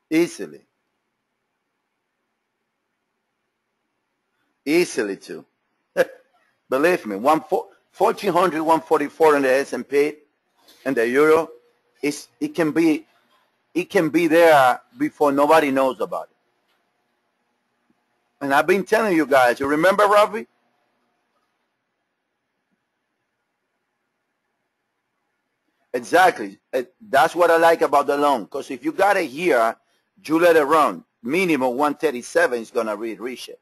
Easily. Easily too. Believe me, 1400, 144 in the S&P and the euro, it can be there before nobody knows about it. And I've been telling you guys, you remember, Rafi? Exactly. That's what I like about the loan. Because if you got it here, you let it run. Minimum 137 is going to reach it.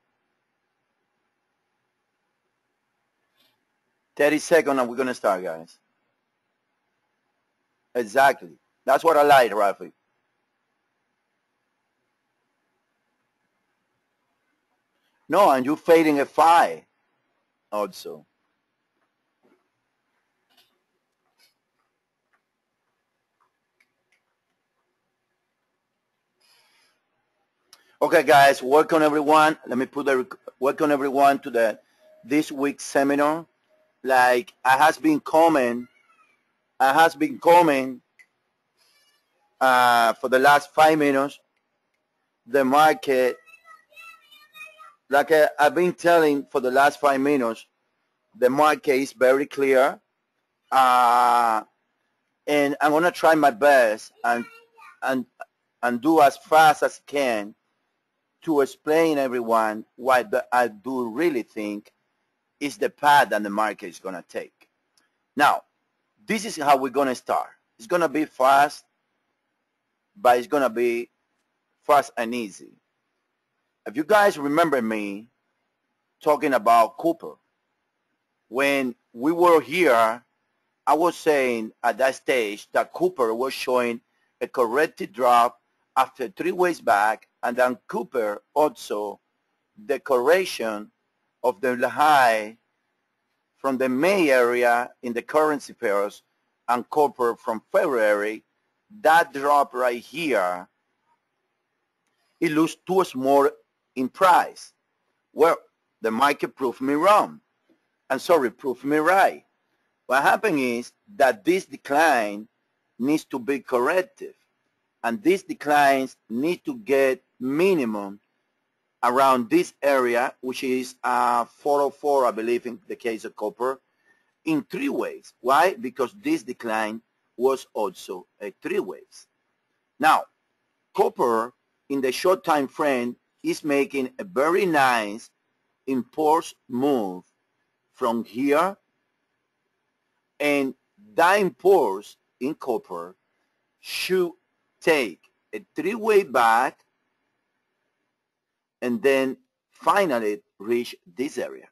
30 seconds and we're going to start, guys. Exactly. That's what I like, Rafi. No, and you're fading a 5 also. Okay, guys, welcome everyone. Let me put the welcome everyone to the this week's seminar. Like I has been coming for the last 5 minutes. The market, like I've been telling for the last 5 minutes, the market is very clear, uh, and I'm gonna try my best and and do as fast as I can to explain everyone what I do really think is the path that the market is going to take. Now, this is how we're going to start. It's going to be fast, but it's going to be fast and easy. If you guys remember me talking about Cooper, when we were here, I was saying at that stage that Cooper was showing a corrected drop after 3 ways back, and then Cooper also the correction of the high from the May area in the currency pairs and copper from February. That drop right here, it looks too small in price. Well, the market proved me wrong. And sorry, proved me right. What happened is that this decline needs to be corrective. And these declines need to get minimum around this area, which is 404, I believe, in the case of copper, in 3 ways. Why? Because this decline was also a 3 ways. Now, copper in the short time frame is making a very nice impulse move from here, and that impulse in copper should take a 3-way back and then finally reach this area.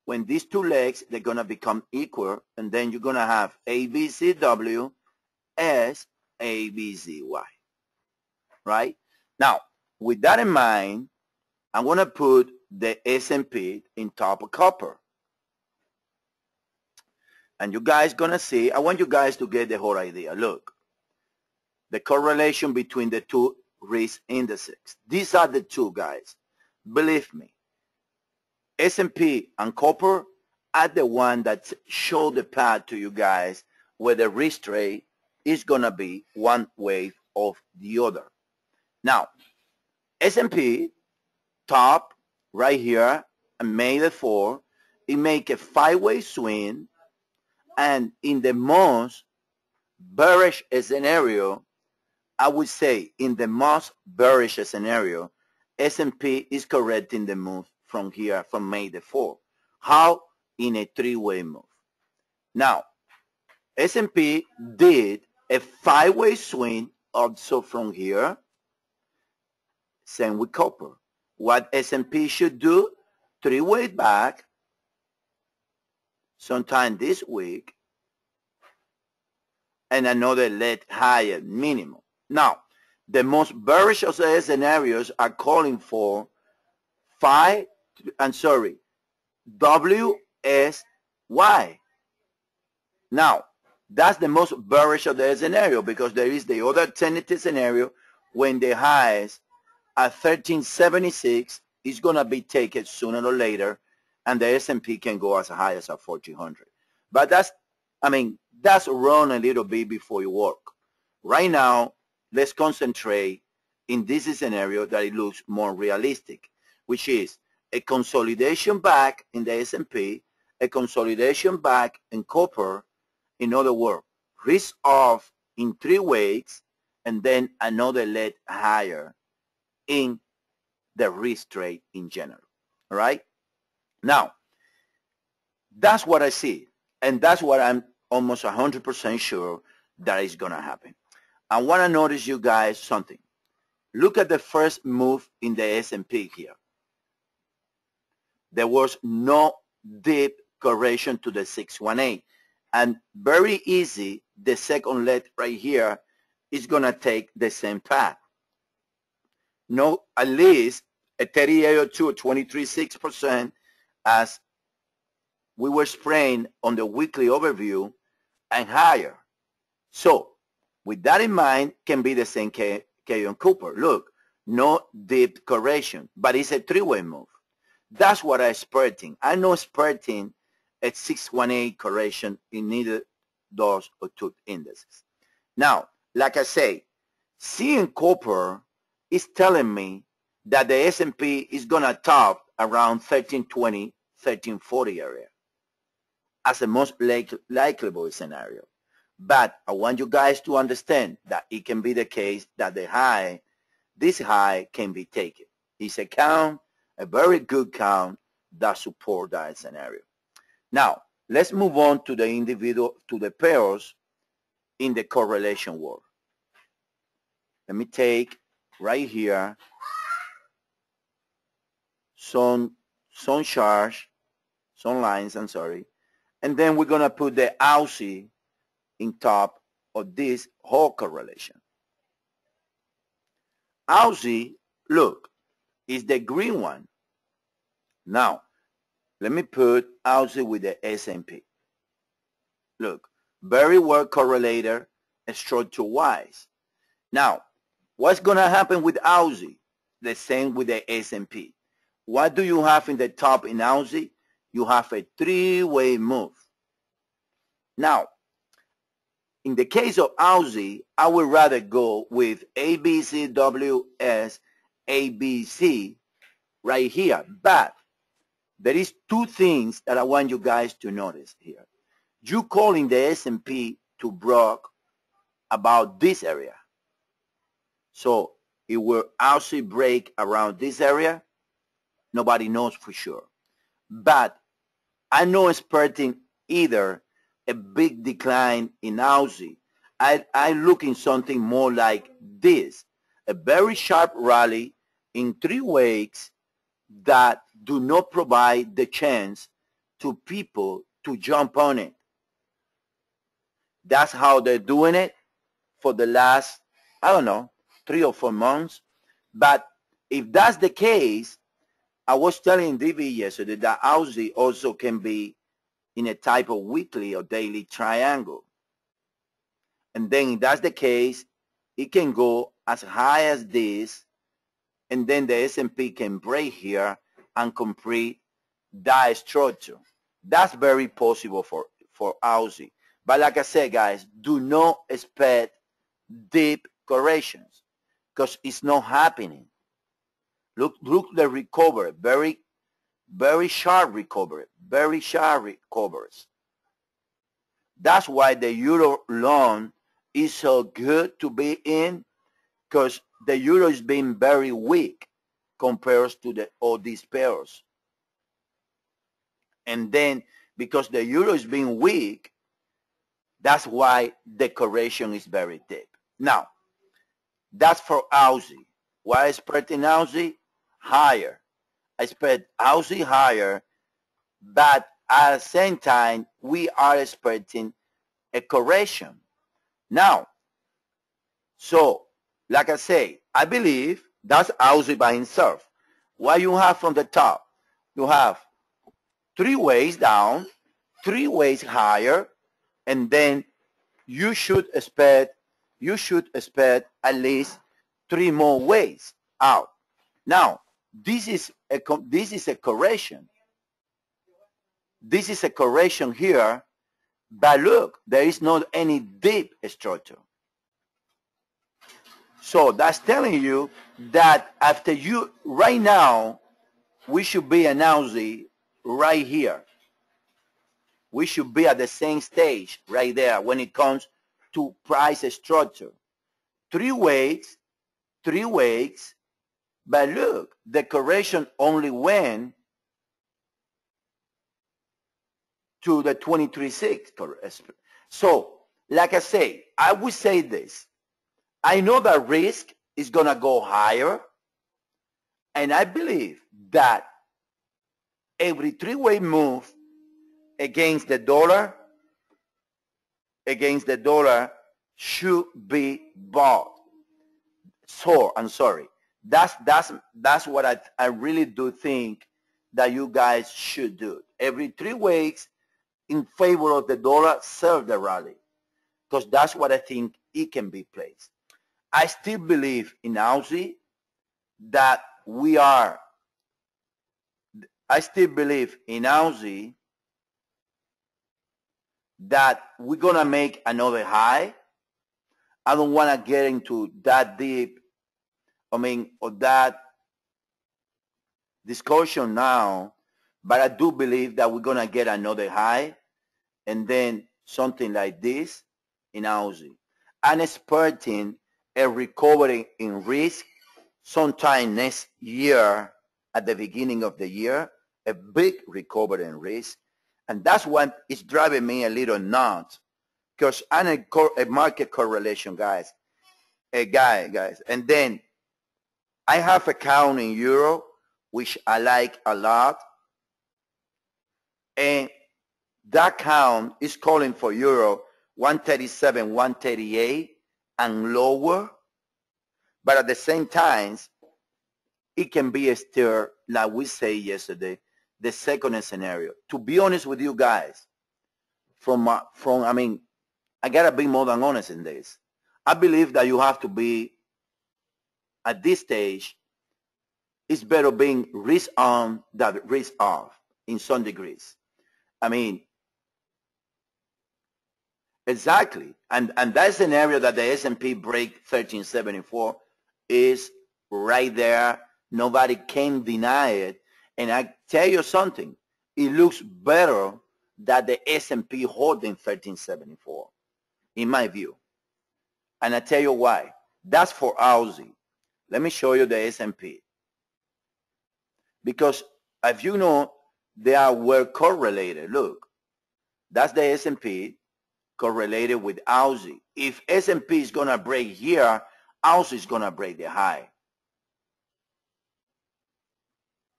When these two legs, they're going to become equal, and then you're going to have ABCW as ABZY, right? Now, with that in mind, I'm going to put the S&P in top of copper. And you guys going to see, I want you guys to get the whole idea. Look, the correlation between the two risk indices. These are the two, guys. Believe me, S&P and copper are the one that show the path to you guys where the risk rate is going to be one way of the other. Now, S&P top right here and May the 4th, it make a 5-way swing, and in the most bearish scenario, I would say in the most bearish scenario, S&P is correcting the move from here, from May the 4th. How? In a 3-way move. Now, S&P did a 5-way swing also from here. Same with copper. What S&P should do? 3-way back sometime this week, and another leg higher minimum. Now, the most bearish of the scenarios are calling for WSY. Now, that's the most bearish of the scenario, because there is the other tentative scenario when the highs at 1376 is going to be taken sooner or later, and the S&P can go as high as 1400. But that's run a little bit before you work. Right now, let's concentrate in this scenario that it looks more realistic, which is a consolidation back in the S&P, a consolidation back in copper. In other words, risk off in 3 weeks, and then another leg higher in the risk trade in general. All right? Now, that's what I see, and that's what I'm almost 100% sure that is going to happen. I want to notice you guys something. Look at the first move in the S&P here. There was no deep correction to the 618. And very easy, the second leg right here is going to take the same path. No, at least a 3802, 23.6%, as we were spraying on the weekly overview, and higher. So with that in mind, can be the same K on Cooper. Look, no deep correction, but it's a 3-way move. That's what I'm expecting. I'm not expecting a 618 correction in neither those or two indices. Now, like I say, seeing copper is telling me that the S&P is going to top around 1320, 1340 area as the most likely scenario. But I want you guys to understand that it can be the case that this high can be taken. It's a count, a very good count that support that scenario. Now, let's move on to the pairs in the correlation world. Let me take right here some charts, some lines, I'm sorry. And then we're going to put the Aussie in top of this whole correlation. Aussie, look, is the green one. Now, let me put Aussie with the S&P. Look, very well correlated structure-wise. Now, what's going to happen with Aussie? The same with the S&P. What do you have in the top in Aussie? You have a 3-way move. Now, in the case of Aussie, I would rather go with ABCWS, ABC right here. But there is 2 things that I want you guys to notice here. You calling the S&P to broke about this area. So it will Aussie break around this area. Nobody knows for sure. But I'm not expecting either a big decline in Aussie. I look in something more like this, a very sharp rally in 3 weeks that do not provide the chance to people to jump on it. That's how they're doing it for the last, I don't know, 3 or 4 months. But if that's the case, I was telling DV yesterday that Aussie also can be in a type of weekly or daily triangle. And then if that's the case, it can go as high as this, and then the S&P can break here and complete that structure. That's very possible for Aussie. But like I said, guys, do not expect deep corrections because it's not happening. Look the recovery, very sharp recovery, very sharp recovers. That's why the euro loan is so good to be in, because the euro is being very weak compared to all these pairs. And then because the euro is being weak, that's why the correction is very deep. Now, that's for Aussie. Why I expect in Aussie? Higher. I expect Aussie higher, but at the same time, we are expecting a correction. Now, so, like I say, I believe that's Aussie by himself. What you have from the top? You have 3 ways down, 3 ways higher, and then you should expect at least 3 more ways out. Now, this is a correction. This is a correction here, but look, there is not any deep structure. So that's telling you that after you, right now, we should be announcing right here. We should be at the same stage right there when it comes to price structure. 3 weeks, 3 weeks, but look, the correction only went to the 23.6. So, like I say, I would say this. I know that risk is going to go higher, and I believe that every 3-way move against the dollar should be bought. So I'm sorry. That's what I really do think that you guys should do. Every 3 weeks in favor of the dollar, serve the rally, because that's what I think it can be placed. I still believe in Aussie that we are. I still believe in Aussie that we're gonna make another high. I don't want to get into that deep. Or that discussion now, but I do believe that we're gonna get another high, and then something like this in Aussie. I'm expecting a recovery in risk sometime next year, at the beginning of the year, a big recovery in risk. And that's what is driving me a little nuts, because I'm a market correlation guys. Guys. And then I have account in euro, which I like a lot. And that count is calling for euro 137, 138 and lower. But at the same time, it can be still, like we say yesterday, the second scenario. To be honest with you guys, I gotta be more than honest in this. I believe that you have to be, at this stage, it's better being risk on than risk off in some degrees. Exactly. And that scenario that the S&P break 1374 is right there. Nobody can deny it. And I tell you something, it looks better that the S&P holding 1374, in my view. And I tell you why. That's for Aussie. Let me show you the S&P. Because if you know, they are well correlated. Look, that's the S&P correlated with Aussie. If S&P is going to break here, Aussie is going to break the high.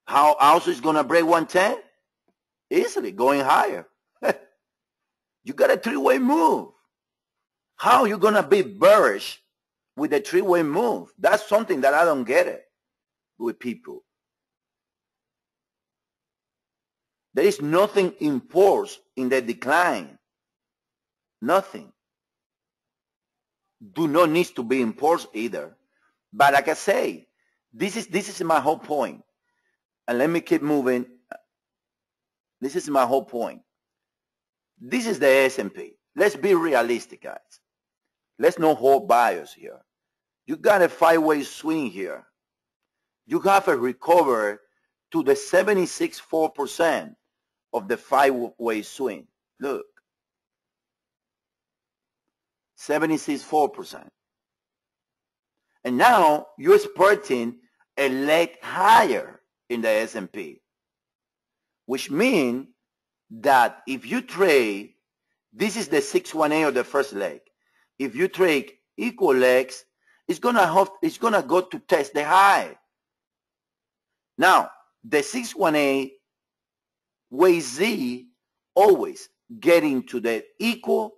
How Aussie is going to break 110? Easily, going higher. You got a 3-way move. How are you going to be bearish with a 3-way move? That's something that I don't get it with people. There is nothing enforced in the decline. Nothing. Do not need to be enforced either. But like I say, this is my whole point. And let me keep moving. This is my whole point. This is the S&P. Let's be realistic, guys. Let's not hold bias here. You got a 5-way swing here. You have a recovery to the 76.4% of the 5-way swing. Look. 76.4%. And now you're expecting a leg higher in the S&P, which means that if you trade, this is the 618 of the first leg. If you trade equal legs, it's gonna go to test the high. Now, the 618 way Z always getting to the equal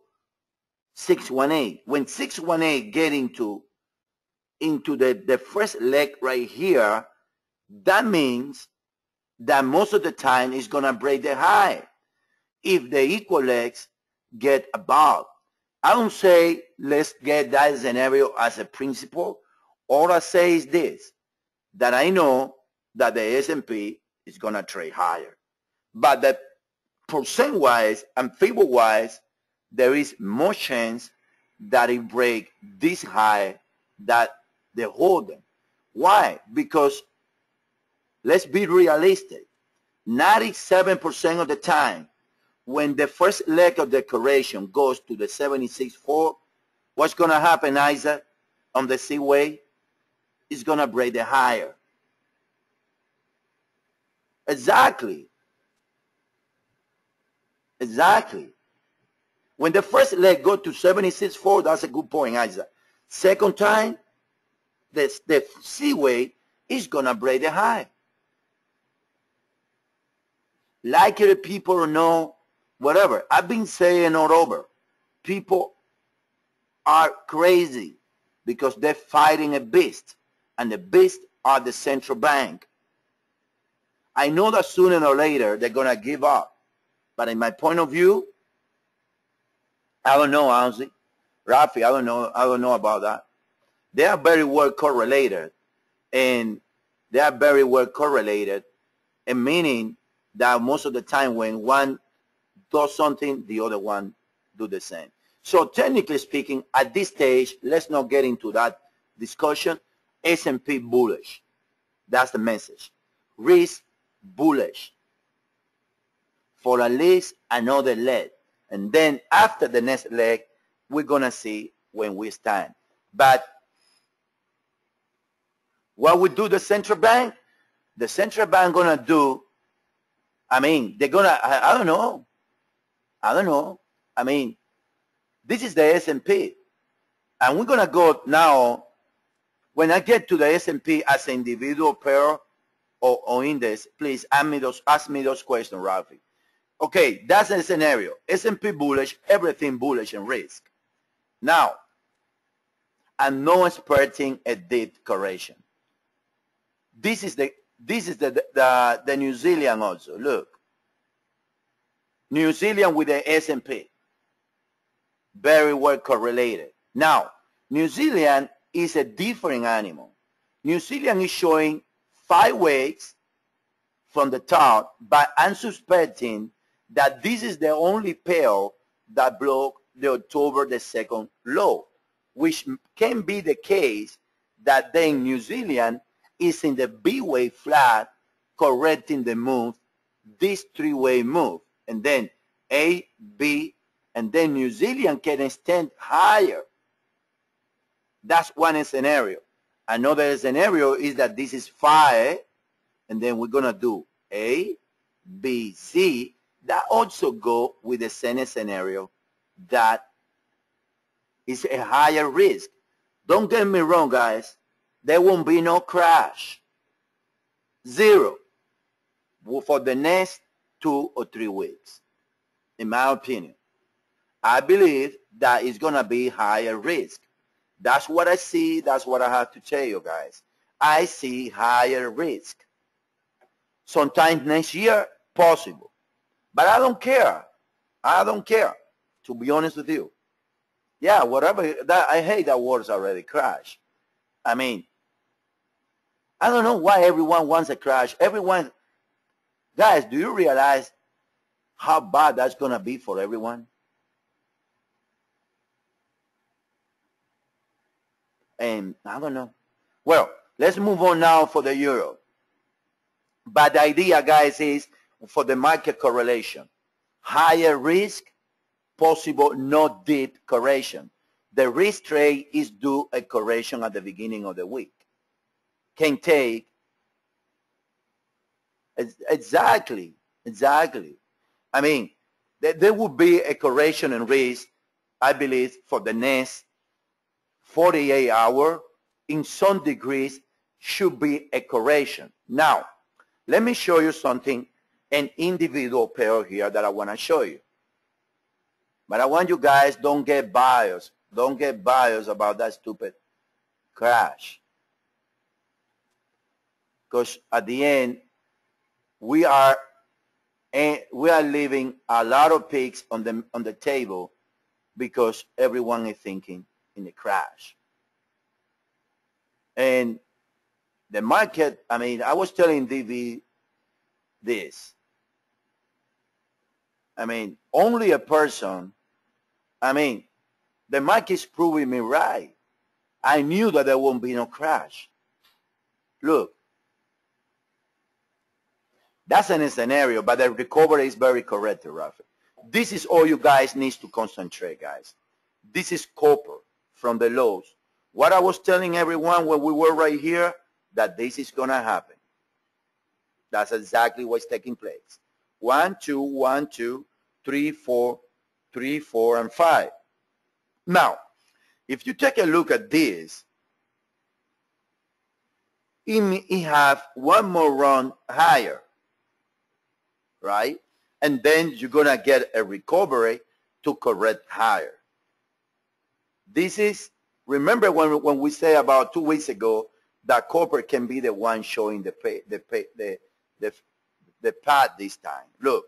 618. When 618 get into the first leg right here, that means that most of the time it's going to break the high if the equal legs get above. I don't say let's get that scenario as a principle. All I say is this, that I know that the S&P is going to trade higher. But the percent-wise and figure-wise, there is more chance that it break this high that They hold them. Why? Because let's be realistic. 97% of the time, when the first leg of the correction goes to the 76.4, what's going to happen, Isaac, on the seaway? It's going to break the higher. Exactly. Exactly. When the first leg go to 76.4, that's a good point, Isaac. Second time, the seaway is going to break the high. Like it, people or no, whatever. I've been saying all over. People are crazy because they're fighting a beast. And the beast are the central bank. I know that sooner or later they're going to give up. But in my point of view, I don't know, honestly. Rafi, I don't know about that. They are very well correlated. And they are very well correlated. And meaning that most of the time when one does something, the other one do the same. So technically speaking, at this stage, let's not get into that discussion. S&P bullish. That's the message. Risk bullish for at least another leg. And then after the next leg, we're going to see when we stand. But what would do the central bank? The central bank going to do, I mean, they're going to, I don't know. I mean, this is the S&P. And we're going to go now, when I get to the S&P as an individual pair or index, please ask me those questions, Rafi. Okay, that's a scenario. S&P bullish, everything bullish and risk. Now, I'm not expecting a deep correction. This is the New Zealand also. Look. New Zealand with the S&P. Very well correlated. Now, New Zealand is a different animal. New Zealand is showing 5 waves from the top, but I'm suspecting that this is the only pair that broke the October the 2nd low, which can be the case that then New Zealand is in the B wave flat correcting the move, this 3-way move, and then A, B, and then New Zealand can extend higher. That's one scenario. Another scenario is that this is 5, and then we're going to do A, B, C. That also go with the same scenario that is a higher risk. Don't get me wrong, guys. There won't be no crash. Zero for the next 2 or 3 weeks, in my opinion. I believe that it's going to be higher risk. That's what I see. That's what I have to tell you, guys. I see higher risk. Sometime next year, possible. But I don't care. I don't care, to be honest with you. Yeah, whatever. I hate that word's already crash. I mean, I don't know why everyone wants a crash. Everyone, guys, do you realize how bad that's going to be for everyone? And I don't know. Well, let's move on now for the euro. But the idea, guys, is for the market correlation. Higher risk, possible not deep correction. The risk trade is due a correction at the beginning of the week. Can take exactly. I mean, there would be a correction in risk, I believe, for the next 48 hours. In some degrees, should be a correction. Now, let me show you something, an individual pair here that I want to show you. But I want you guys, don't get biased. Don't get biased about that stupid crash. Because at the end, we are leaving a lot of picks on the table because everyone is thinking in the crash. And the market, I mean, I was telling DV this. I mean, only a person, I mean, the market is proving me right. I knew that there won't be no crash. Look, that's in a scenario, but the recovery is very correct, Rafi. This is all you guys need to concentrate, guys. This is copper from the lows. What I was telling everyone when we were right here, that this is going to happen. That's exactly what's taking place. 1, 2, 1, 2, 3, 4, 3, 4, and 5. Now, if you take a look at this, it have one more run higher, right? And then you're going to get a recovery to correct higher. This is, remember when we say about 2 weeks ago that copper can be the one showing the path this time. Look,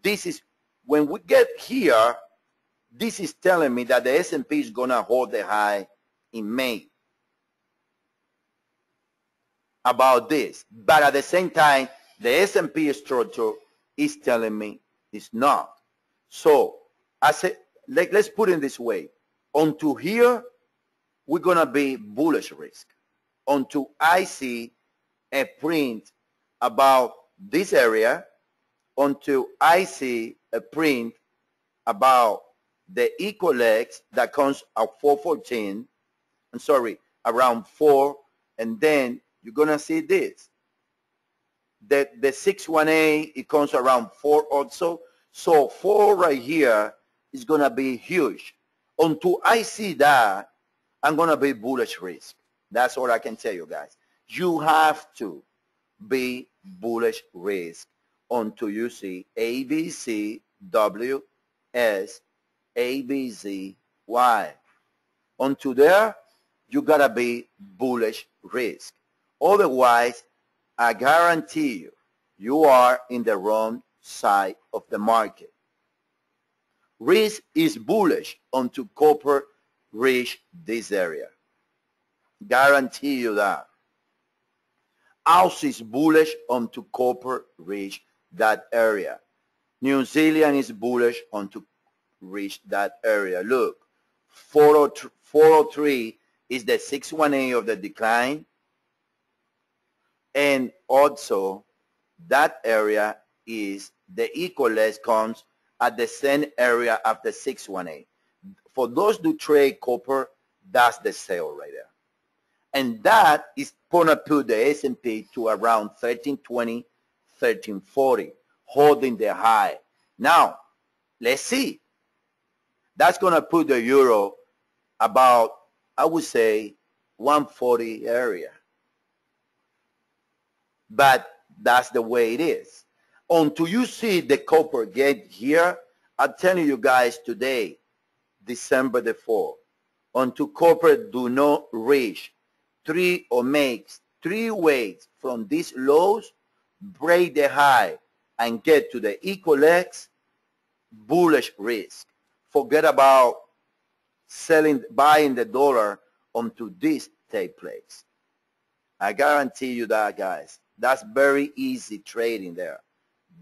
this is, when we get here, this is telling me that the S&P is going to hold the high in May. About this. But at the same time, the S&P structure is telling me it's not. So, I said, let's put it this way. Onto here, we're going to be bullish risk. Onto I see a print about this area, until I see a print about the equal legs that comes at 414, I'm sorry, around 4, and then you're going to see this. The 618, it comes around 4 also. So 4 right here is going to be huge. Until I see that, I'm going to be bullish risk. That's all I can tell you guys. You have to be bullish risk until you see ABC, W, S, ABC, Y. Until there, you got to be bullish risk. Otherwise, I guarantee you, you are in the wrong side of the market. Risk is bullish until copper reach this area. Guarantee you that. Aus is bullish until copper reach that area. New Zealand is bullish until reach that area. Look, 403 is the 618 of the decline. And also, that area is the equal less comes at the same area of the 618. For those who trade copper, that's the sale right there. And that is going to put the S&P to around 1320, 1340, holding the high. Now, let's see. That's going to put the euro about, I would say, 140 area. But that's the way it is. Until you see the copper get here, I'm telling you guys today, December the 4th, until copper do not reach 3 or makes 3 waves from these lows, break the high and get to the equal X, bullish risk. Forget about buying the dollar until this take place. I guarantee you that, guys. That's very easy trading there.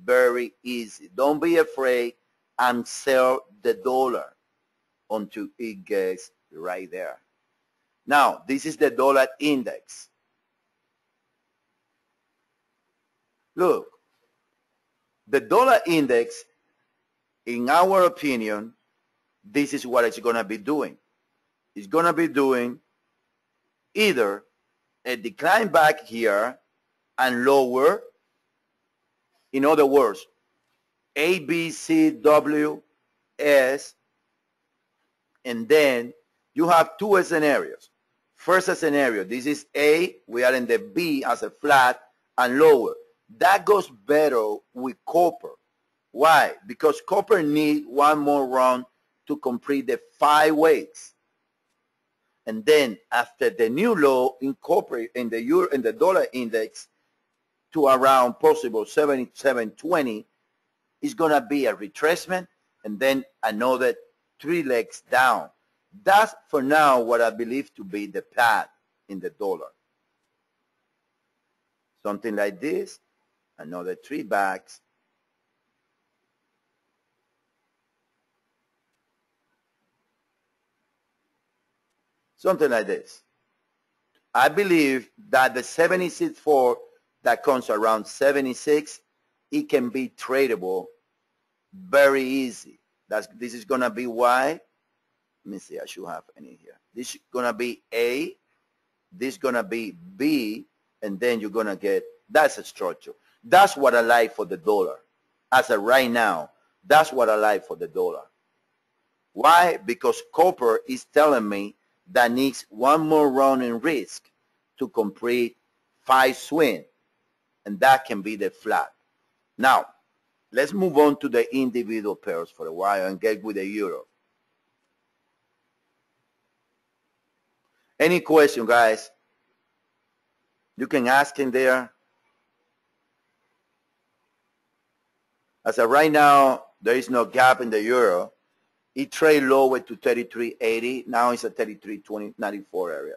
Very easy. Don't be afraid and sell the dollar until it gets right there. Now, this is the dollar index. Look, the dollar index, in our opinion, this is what it's going to be doing. It's going to be doing either a decline back here and lower. In other words, A, B, C, W, S, and then you have 2 scenarios. First scenario, this is A, we are in the B as a flat and lower. That goes better with copper. Why? Because copper needs one more run to complete the 5 waves. And then after the new low in copper in the euro in the dollar index to around possible 77.20 is going to be a retracement and then another 3 legs down. That's for now what I believe to be the path in the dollar. Something like this, another 3 backs. Something like this. I believe that the 76.4 that comes around 76, it can be tradable very easy. This is going to be why. Let me see, I should have any here. This is going to be A, this is going to be B, and then you're going to get, that's a structure. That's what I like for the dollar. As of right now, that's what I like for the dollar. Why? Because copper is telling me that needs one more round in risk to complete 5 swing, and that can be the flat. Now, let's move on to the individual pairs for a while and get with the euro. Any question, guys? You can ask in there. As of right now, there is no gap in the euro. It trade lower to 33.80. Now it's at 33.94 area.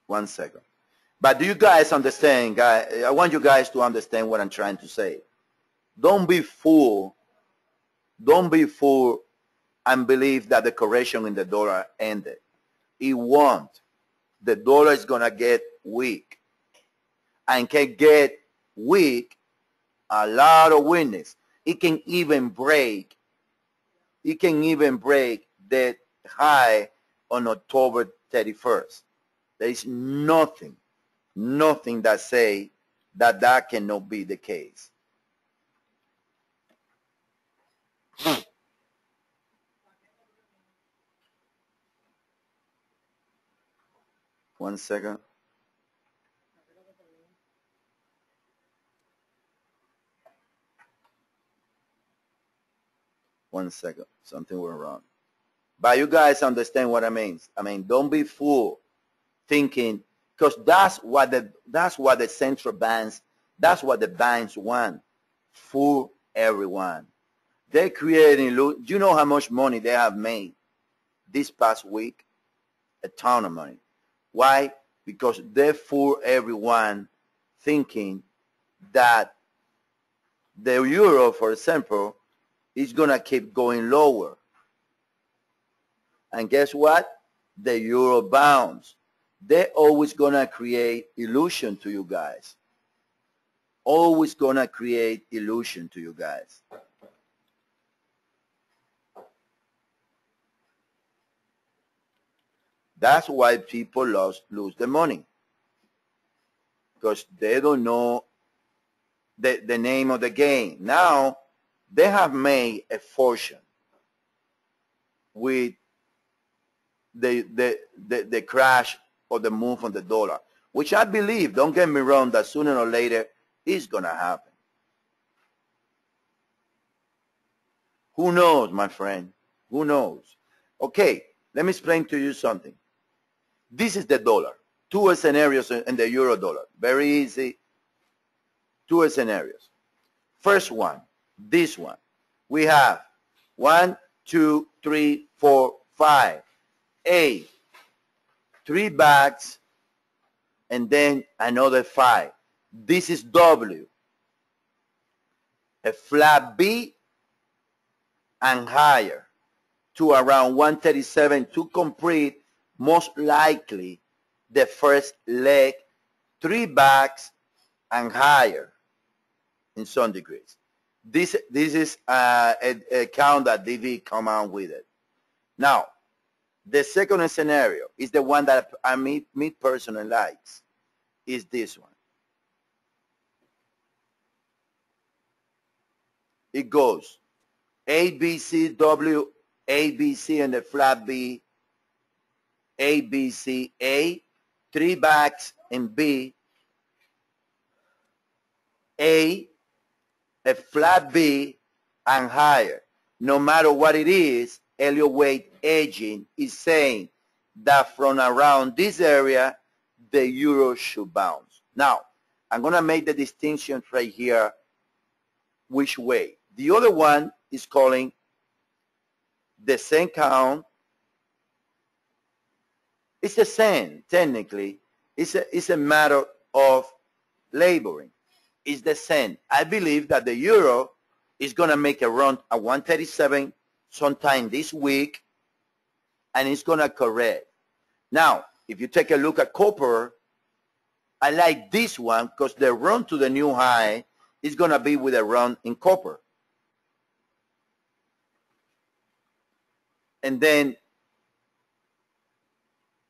One second. But do you guys understand, guys? I want you guys to understand what I'm trying to say. Don't be fooled. Don't be fooled and believe that the correction in the dollar ended. It won't. The dollar is going to get weak. And can get weak, a lot of weakness. It can even break. It can even break the high on October 31st. There is nothing that say that that cannot be the case. One second. One second. Something went wrong. But you guys understand what I mean. I mean, don't be fooled thinking, because that's what the central banks, that's what the banks want. Fool everyone. They're creating, do you know how much money they have made this past week? A ton of money. Why? Because they fool everyone thinking that the euro, for example, is going to keep going lower. And guess what? The euro bounce. They're always going to create illusion to you guys. Always going to create illusion to you guys. That's why people lose the money. Because they don't know the name of the game. Now, they have made a fortune with the crash or the move on the dollar, which I believe, don't get me wrong, that sooner or later is going to happen. Who knows, my friend? Who knows? Okay, let me explain to you something. This is the dollar. 2 scenarios in the euro dollar. Very easy. 2 scenarios. First one, this one. We have 1, 2, 3, 4, 5. A, 3 bags, and then another 5. This is W. A flat B and higher to around 137 to complete most likely the first leg, 3 bags and higher in some degrees. This is a count that DV come out with it. Now, the second scenario is the one that me personally likes, is this one. It goes A, B, C, W, A, B, C, and the flat B, A, B, C, A, 3 bags in B, A, a flat B, and higher. No matter what it is, Elliott Wave aging is saying that from around this area, the euro should bounce. Now, I'm going to make the distinction right here which way. The other one is calling the same count. It's the same, technically. It's a matter of laboring. It's the same. I believe that the euro is going to make a run at 137 sometime this week, and it's going to correct. Now, if you take a look at copper, I like this one because the run to the new high is going to be with a run in copper. And then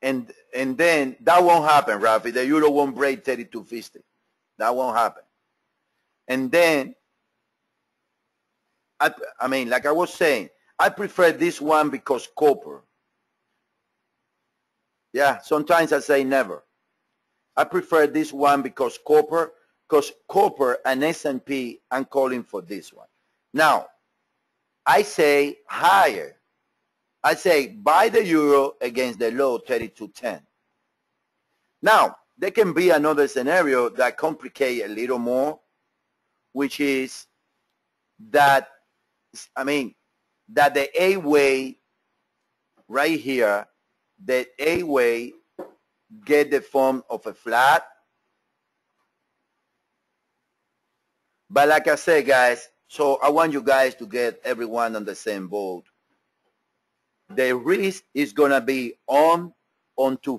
that won't happen, Rafi. The euro won't break 32.50. That won't happen. And then, I mean, like I was saying, I prefer this one because copper. Yeah, sometimes I say never. I prefer this one because copper and S&P, I'm calling for this one. Now, I say higher. I say buy the euro against the low 32.10. Now, there can be another scenario that complicates a little more, which is that, that the A-way right here, the A-way get the form of a flat. But like I said, guys, so I want you guys to get everyone on the same boat. The risk is going to be onto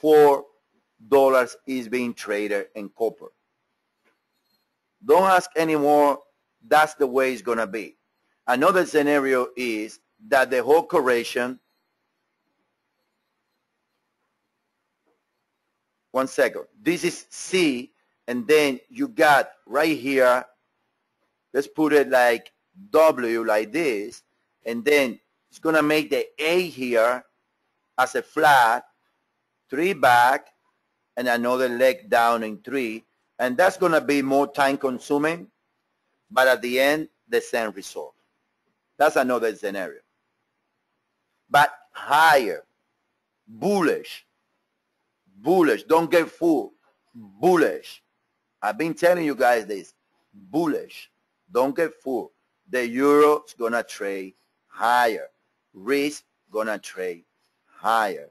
$4 is being traded in copper. Don't ask anymore. That's the way it's going to be. Another scenario is that the whole correction, one second, this is C, and then you got right here, let's put it like W like this, and then it's going to make the A here as a flat, 3 back, and another leg down in 3. And that's going to be more time consuming, but at the end, the same result. That's another scenario. But higher, bullish, don't get fooled, bullish. I've been telling you guys this, bullish, don't get fooled. The euro is going to trade higher. Risk going to trade higher.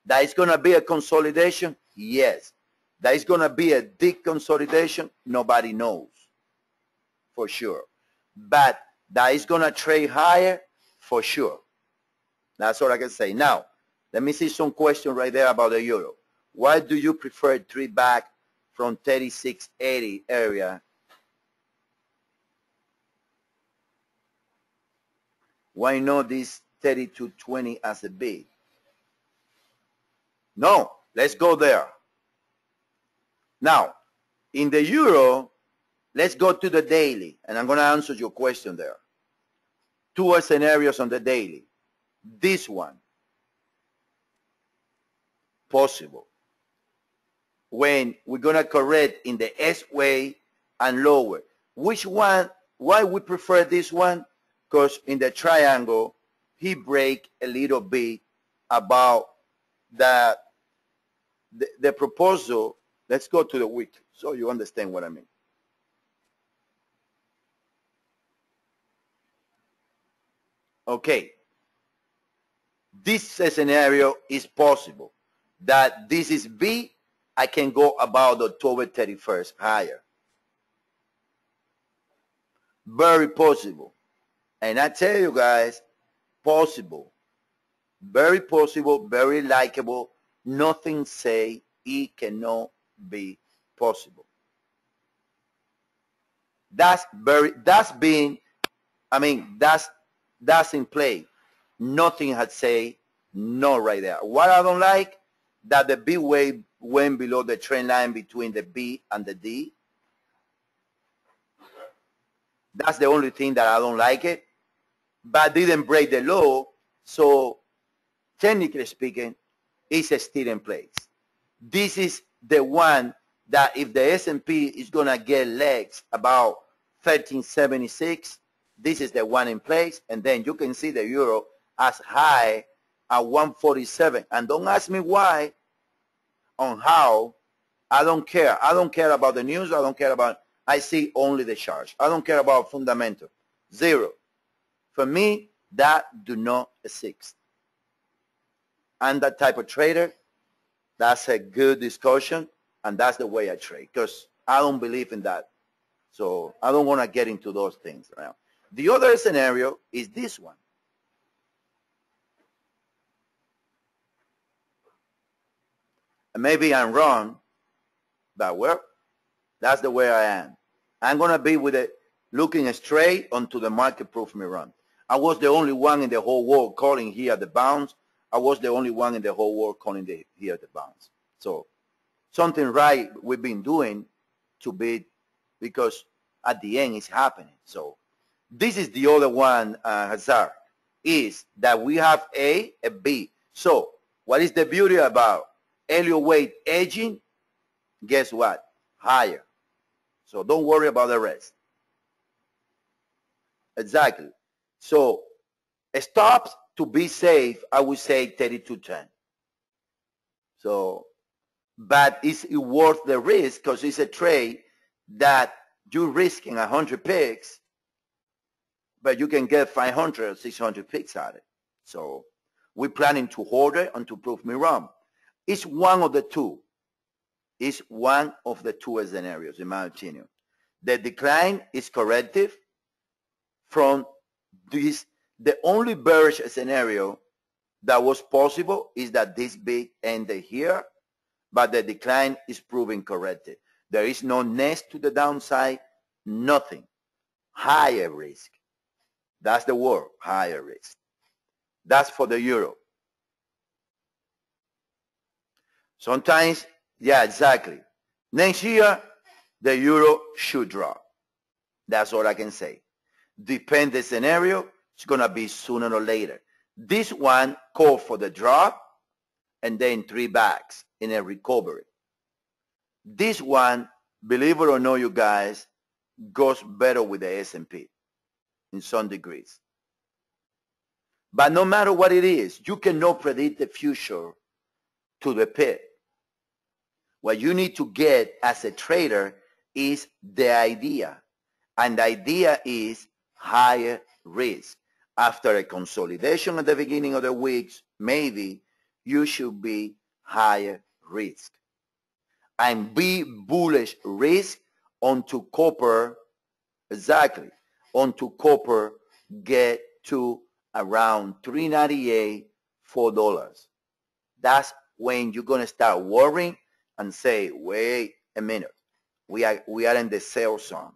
That is going to be a consolidation? Yes. That is going to be a deep consolidation? Nobody knows for sure. But that is going to trade higher? For sure. That's all I can say. Now, let me see some question right there about the euro. Why do you prefer 3 back from 36.80 area? Why not this 32.20 as a bid? No, let's go there. Now, in the euro, let's go to the daily, and I'm going to answer your question there. 2 scenarios on the daily. This one, possible. When we're going to correct in the S way and lower. Which one, why we prefer this one? Because in the triangle, he break a little bit about the proposal. Let's go to the weekly so you understand what I mean. Okay. This scenario is possible. That this is B, I can go about October 31st higher. Very possible. And I tell you guys, possible. Very possible, very likable. Nothing say it cannot be possible. That's in play. Nothing had say no right there. What I don't like, that the B wave went below the trend line between the B and the D. That's the only thing that I don't like it. But didn't break the low, so technically speaking, it's still in place. This is the one that if the S&P is going to get legs about 1376, this is the one in place. And then you can see the euro as high at 147. And don't ask me why, on how. I don't care. I don't care about the news. I don't care about, I see only the charts. I don't care about fundamental. Zero. For me, that do not exist. I'm that type of trader. That's a good discussion, and that's the way I trade, because I don't believe in that. So I don't want to get into those things right now. The other scenario is this one. And maybe I'm wrong, but well, that's the way I am. I'm going to be with it looking straight onto the market prove me wrong. I was the only one in the whole world calling here the bounce. I was the only one in the whole world calling here the bounce. So something right we've been doing to be, because at the end it's happening. So this is the other one, Hazard, is that we have A and B. So what is the beauty about Elliott Wave edging? Guess what? Higher. So don't worry about the rest. Exactly. So stops to be safe, I would say 32.10. So, but it's worth the risk because it's a trade that you're risking 100 picks, but you can get 500 or 600 picks out of it. So we're planning to hold it and to prove me wrong. It's one of the two. It's one of the two scenarios, in my opinion. The decline is corrective from this. The only bearish scenario that was possible is that this big ended here, but the decline is proving corrected. There is no nest to the downside, nothing. Higher risk. That's the word, higher risk. That's for the euro. Sometimes, yeah, exactly. Next year, the euro should drop. That's all I can say. Depend the scenario, it's going to be sooner or later. This one called for the drop and then 3 backs in a recovery. This one, believe it or not, you guys, goes better with the S&P in some degrees. But no matter what it is, you cannot predict the future to the pit. What you need to get as a trader is the idea. And the idea is higher risk. After a consolidation at the beginning of the weeks, maybe you should be higher risk. And be bullish risk onto copper, exactly, onto copper get to around $3.98, $4. That's when you're going to start worrying and say, wait a minute, we are in the sell zone.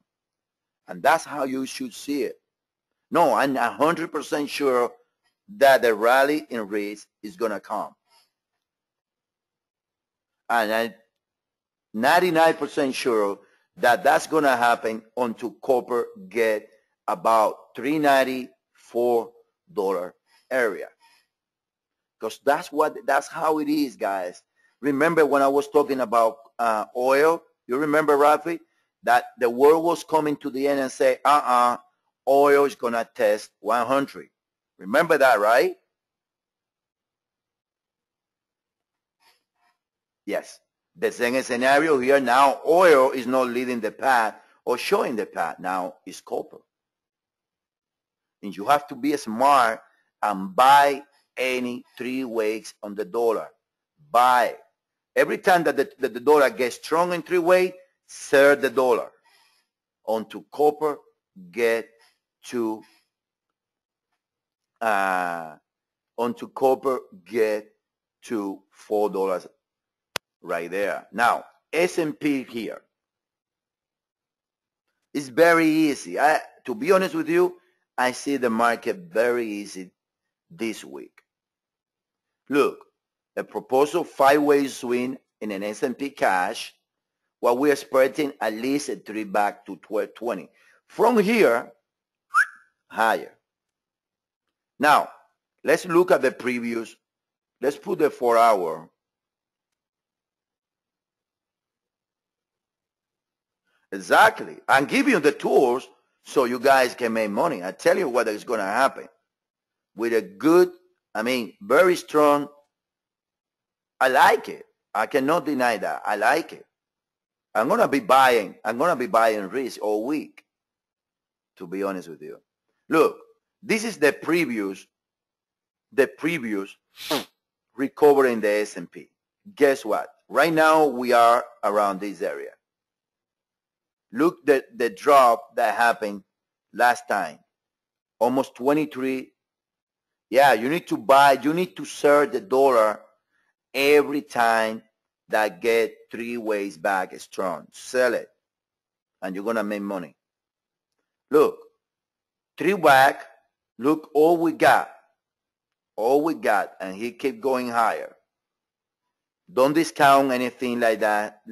And that's how you should see it. No, I'm 100% sure that the rally in risk is going to come. And I'm 99% sure that that's going to happen until copper get about $3.94 area. Because that's how it is, guys. Remember when I was talking about oil? You remember, Rafi, that the world was coming to the end and say, oil is going to test 100. Remember that, right? Yes. The same scenario here now, oil is not leading the path or showing the path. Now it's copper. And you have to be smart and buy any 3 ways on the dollar. Buy. Every time that the dollar gets strong in 3 ways, sell the dollar. Onto copper, get to onto copper, get to $4 right there. Now, S&P here. It's very easy. To be honest with you, I see the market very easy this week. Look, a proposal 5-way swing in an S&P cash, what we're expecting at least a 3 back to 1220. From here, higher. Now, let's look at the previews. Let's put the 4-hour. Exactly. I'm giving you the tools so you guys can make money. I tell you what is going to happen. With a good, very strong, I like it. I cannot deny that. I like it. I'm going to be buying risk all week, to be honest with you. Look, this is the previous recovery in the S&P. Guess what? Right now, we are around this area. Look at the drop that happened last time. almost 23. Yeah, you need to buy, you need to sell the dollar every time that get 3 ways back strong. Sell it, and you're going to make money. Look, 3 back, look all we got, and he keep going higher. Don't discount anything like that,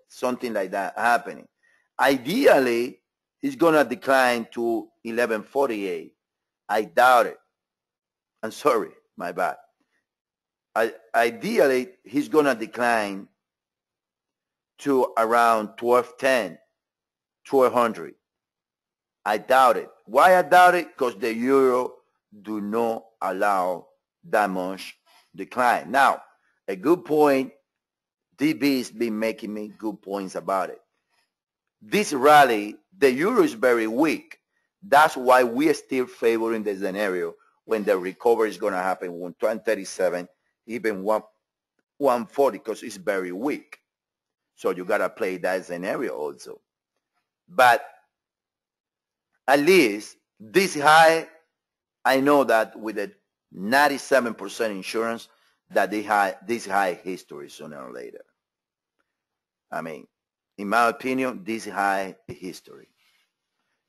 something like that happening. Ideally, he's going to decline to 1148. I doubt it. I'm sorry, my bad. Ideally, he's going to decline to around 1210, 1200. I doubt it. Why I doubt it? Because the euro do not allow that much decline. Now, a good point, DB's been making me good points about it. This rally, the euro is very weak. That's why we are still favoring the scenario when the recovery is going to happen 137, even 140, because it's very weak. So you got to play that scenario also. But at least this high, I know that with a 97% insurance that this high history sooner or later. I mean, in my opinion, this high history.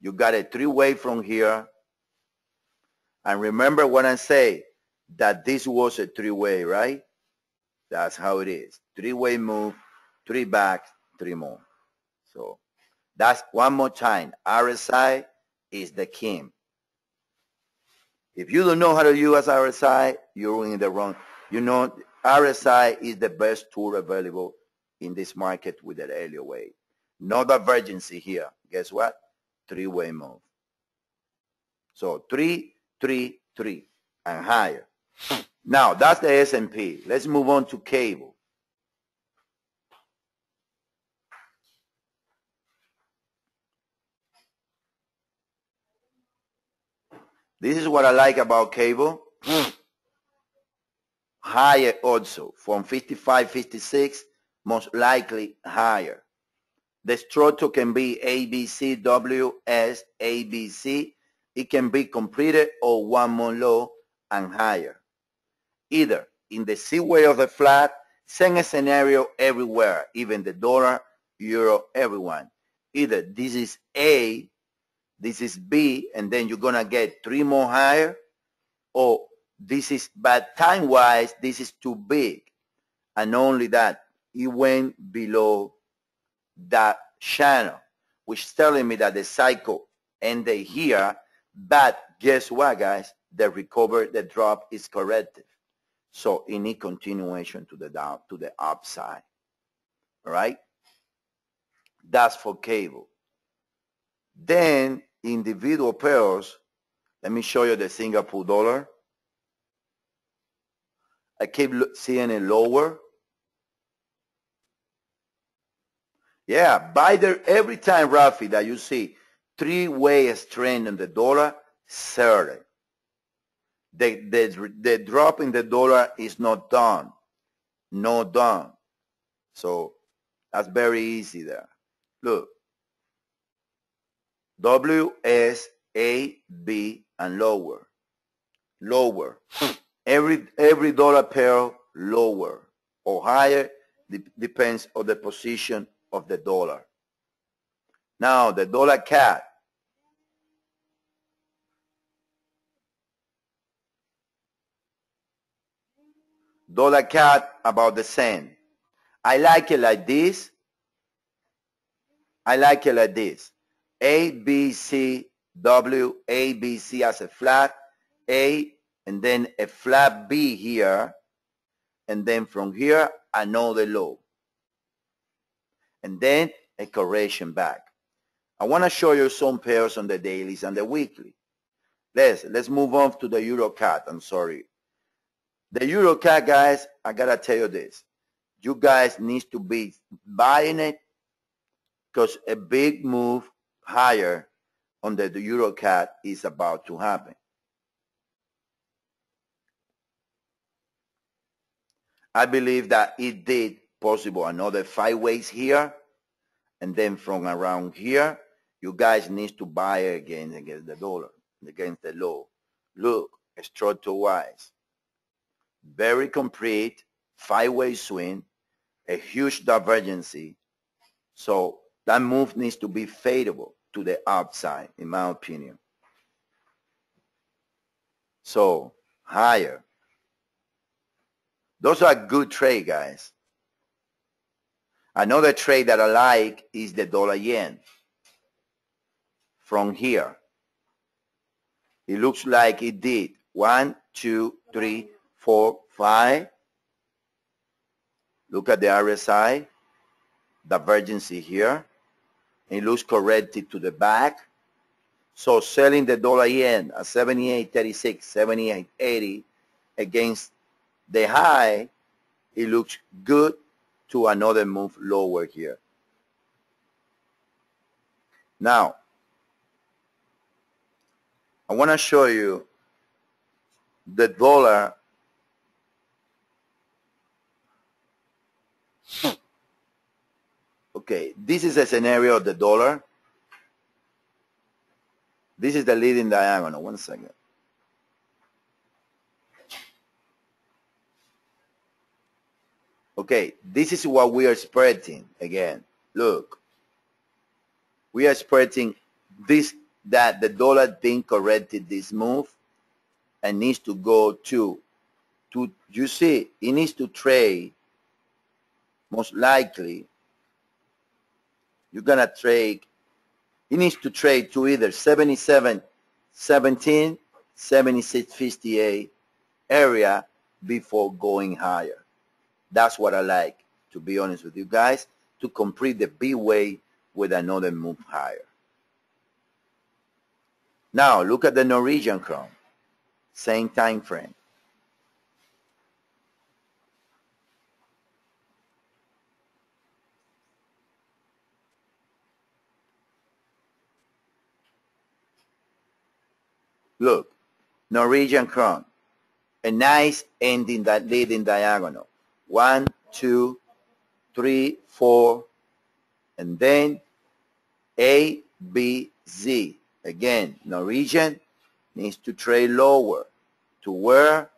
You got a 3-way from here. And remember when I say that this was a 3-way, right? That's how it is. 3-way move, 3 back, 3 more. So that's one more time. RSI is the king. If you don't know how to use RSI, you're in the wrong. You know, RSI is the best tool available in this market with the Elliott wave. No divergency here. Guess what? 3-way move. So 3, 3, 3 and higher. Now that's the S&P. Let's move on to cable. This is what I like about cable. Higher also from 55, 56, most likely higher. The structure can be ABC, WS, ABC. It can be completed or one more low and higher. Either in the C way of the flat, same scenario everywhere, even the dollar, euro, everyone. Either this is A, this is B, and then you're going to get 3 more higher, or this is, but time-wise, this is too big. And only that, it went below that channel, which is telling me that the cycle ended here. But guess what, guys? The drop is corrective. So it needs continuation to the down, to the upside. All right? That's for cable. Then individual pairs, let me show you the Singapore dollar. I keep seeing it lower. Yeah, buy there every time, Rafi, that you see 3-way strength in the dollar, sell it. The drop in the dollar is not done. Not done. So that's very easy there. Look. W, S, A, B, and lower. Lower. Every dollar pair lower or higher depends on the position of the dollar. Now the dollar CAD. Dollar CAD about the same. I like it like this. I like it like this. A, B, C, W, A, B, C as a flat, A, and then a flat B here, and then from here, another low. And then a correction back. I want to show you some pairs on the dailies and the weekly. Let's move on to the EuroCAD. I'm sorry. The EuroCAD, guys, I got to tell you this. You guys need to be buying it because a big move higher on the EuroCAD is about to happen. I believe that it did possible another 5 ways here, and then from around here, you guys need to buy again against the dollar. against the low. Look, structure-wise, very complete, 5-way swing, a huge divergency. So that move needs to be favorable to the upside, in my opinion. So higher. Those are good trade, guys. Another trade that I like is the dollar yen. From here, it looks like it did 1, 2, 3, 4, 5. Look at the RSI, divergency here. It looks corrected to the back. So selling the dollar yen at 78.36, 78.80 against the high, it looks good to another move lower here. Now, I want to show you the dollar. Okay, this is a scenario of the dollar. This is the leading diagonal. 1 second. Okay, this is what we are expecting again. Look, we are expecting this, that the dollar being corrected this move and needs to go to you see, it needs to trade, most likely, you're going to trade, it needs to trade to either 77.17, 76.58 area before going higher. That's what I like, to be honest with you guys, to complete the B way with another move higher. Now, look at the Norwegian krone, same time frame. Look, Norwegian krone, a nice ending, that leading diagonal. 1, 2, 3, 4, and then A, B, Z. Again, Norwegian needs to trade lower to where?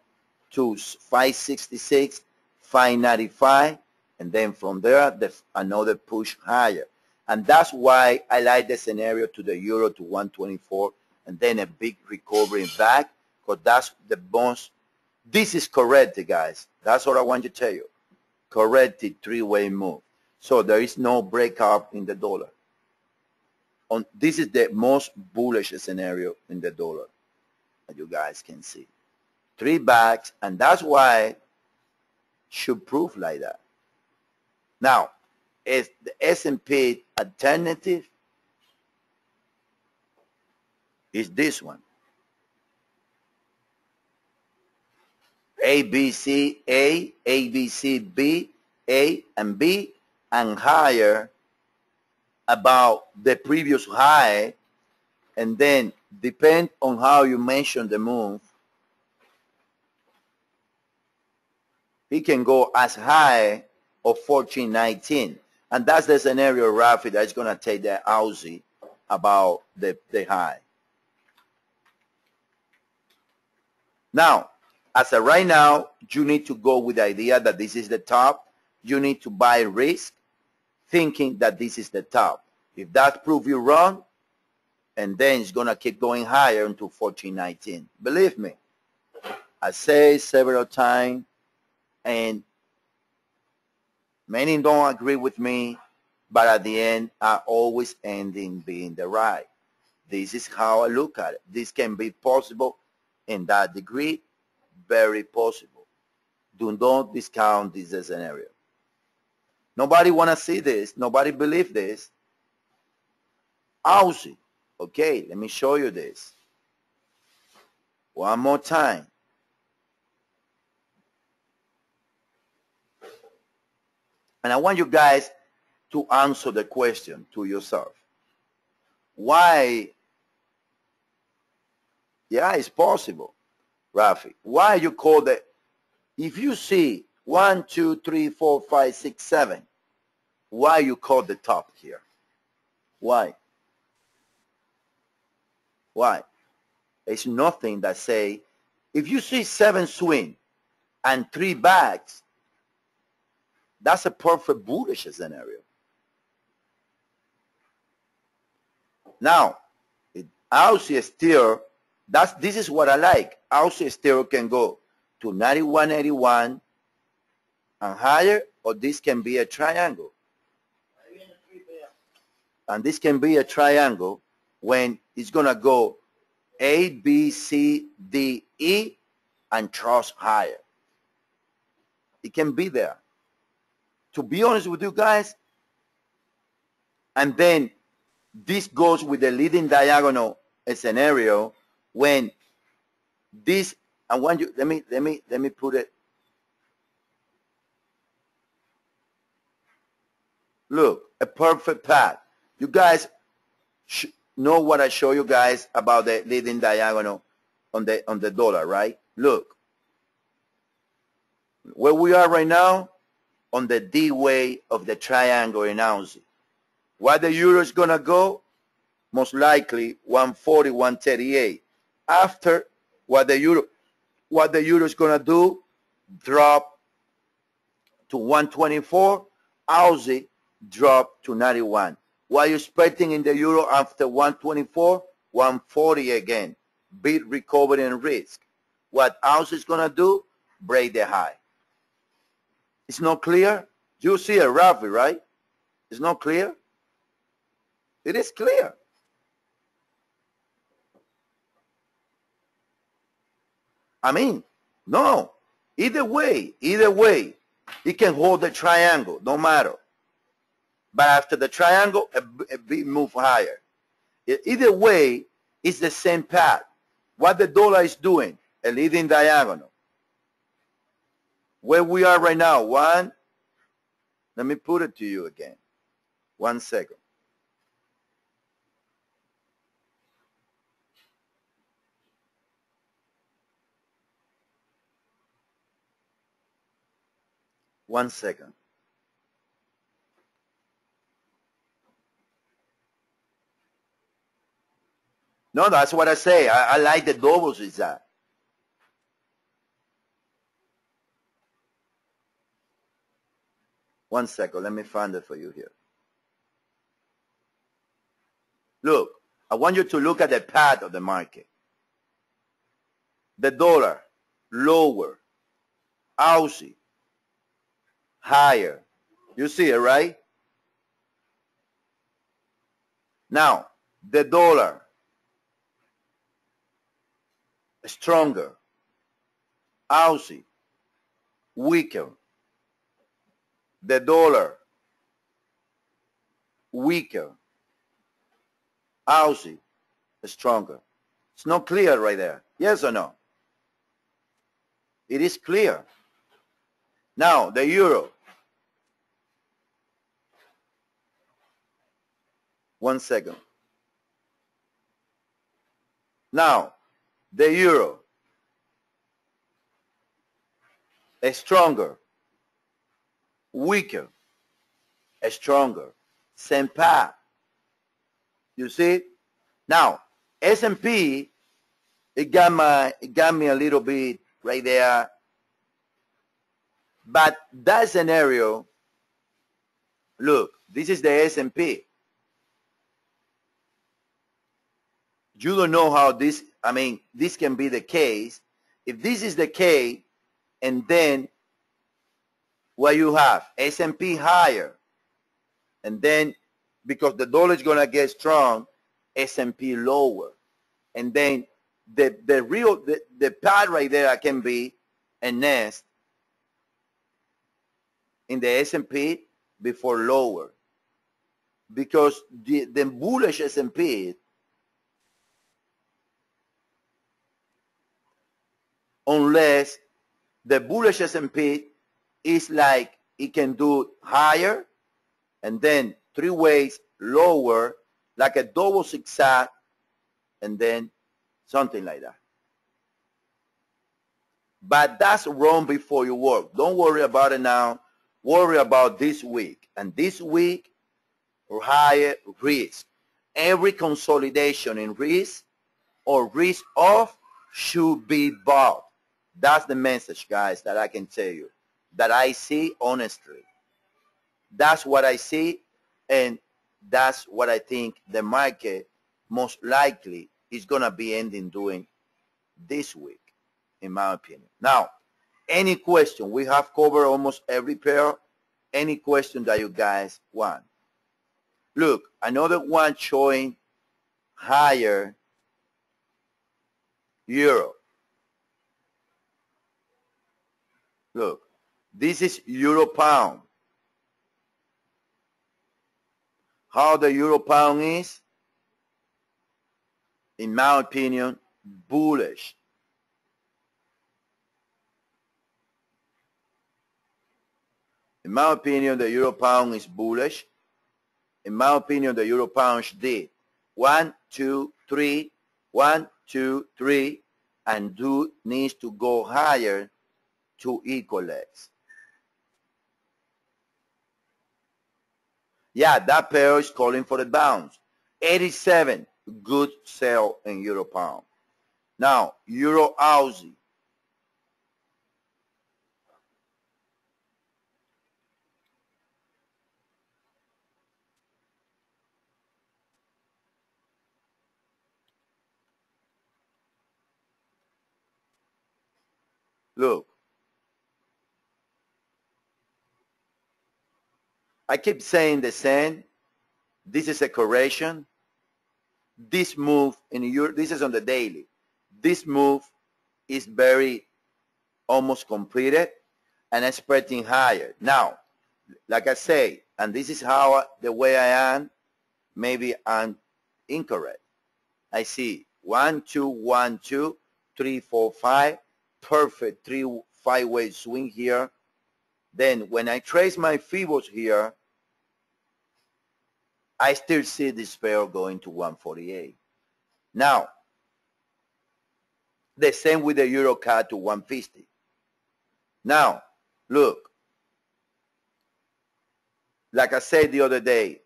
To 566, 595, and then from there, another push higher. And that's why I like the scenario to the euro to 124, and then a big recovery back, because that's the most. This is correct, guys. That's what I want to tell you. Corrected three-way move. So there is no breakout in the dollar. This is the most bullish scenario in the dollar, as you guys can see. 3 backs, and that's why it should prove like that. Now, is the S&P alternative is this one. A, B, C, A, B, C, B, A, and B, and higher about the previous high, and then depend on how you mention the move, it can go as high of 14.19, and that's the scenario, Rafi, that's going to take the Aussie about the high. Now, as of right now, you need to go with the idea that this is the top. You need to buy risk, thinking that this is the top. If that proves you wrong, and then it's going to keep going higher into 14.19. Believe me, I say several times, and many don't agree with me, but at the end, I always end in being the right. This is how I look at it. This can be possible in that degree, very possible. Do not discount this scenario. Nobody want to see this. Nobody believe this. Aussie. Okay, let me show you this. One more time. And I want you guys to answer the question to yourself. Why? Yeah, it's possible, Rafi. Why you call that? If you see 1, 2, 3, 4, 5, 6, 7, why you call the top here? Why? Why? There's nothing that say, if you see 7 swing and 3 bags, that's a perfect bullish scenario. Now, Aussie still, this is what I like. Aussie still can go to 91.81 and higher, or this can be a triangle. And this can be a triangle when it's going to go A, B, C, D, E, and trust higher. It can be there. To be honest with you guys, and then this goes with the leading diagonal scenario when this, I want you, let me put it. Look, a perfect path. You guys know what I show you guys about the leading diagonal on the dollar, right? Look, where we are right now on the D way of the triangle in Aussie. Where the euro is gonna go? Most likely 140, 138. After what the euro is gonna do, drop to 124. Aussie drop to 91. What are you expecting in the euro after 124? 140 again. Big recovery and risk. What Aussie is gonna do? Break the high. It's not clear? You see it roughly, right? It's not clear? It is clear. I mean, no. Either way, it can hold the triangle, no matter. But after the triangle, a big move higher. Either way, it's the same path. What the dollar is doing, a leading diagonal. Where we are right now, let me put it to you again. 1 second. One second. No, that's what I say. I like the doubles with that. One second. Let me find it for you here. Look, I want you to look at the path of the market. The dollar, lower. Aussie, higher. You see it, right? Now, the dollar, stronger. Aussie, weaker. The dollar, weaker. Aussie, stronger. It's not clear right there. Yes or no? It is clear. Now, the euro. 1 second. Now, the euro is stronger, weaker, stronger, same path. You see? Now, S&P, it got me a little bit right there. But that scenario, look, this is the S&P. You don't know how this, I mean, this can be the case. If this is the case, and then what you have, S&P higher, and then because the dollar is going to get strong, S&P lower. And then the path right there can be a nest in the S&P before lower. Because the bullish S&P, unless the bullish S&P is like it can do higher and then 3 ways lower, like a double zigzag, and then something like that. But that's wrong before you work. Don't worry about it now. Worry about this week. And this week, higher risk. Every consolidation in risk or risk off should be bought. That's the message, guys, that I can tell you, that I see honestly. That's what I see, and that's what I think the market most likely is going to be ending doing this week, in my opinion. Now, any question? We have covered almost every pair. Any question that you guys want? Look, another one showing higher euro. Look, this is euro pound. How the euro pound is, in my opinion, bullish. In my opinion, the euro pound is bullish. In my opinion, the euro pound did 1, 2, 3, 1, 2, 3, and needs to go higher to equal legs. Yeah, that pair is calling for the bounce. 87, good sell in euro pound. Now, euro Aussie. Look, I keep saying the same. This is a correction. This move in Euro, this is on the daily. This move is very almost completed and expecting higher. Now, like I say, and this is how the way I am, maybe I'm incorrect. I see 1, 2, 1, 2, 3, 4, 5, perfect 5-way swing here. Then when I trace my Fibos here, I still see this pair going to 148. Now, the same with the Euro CAD to 150. Now, look, like I said the other day,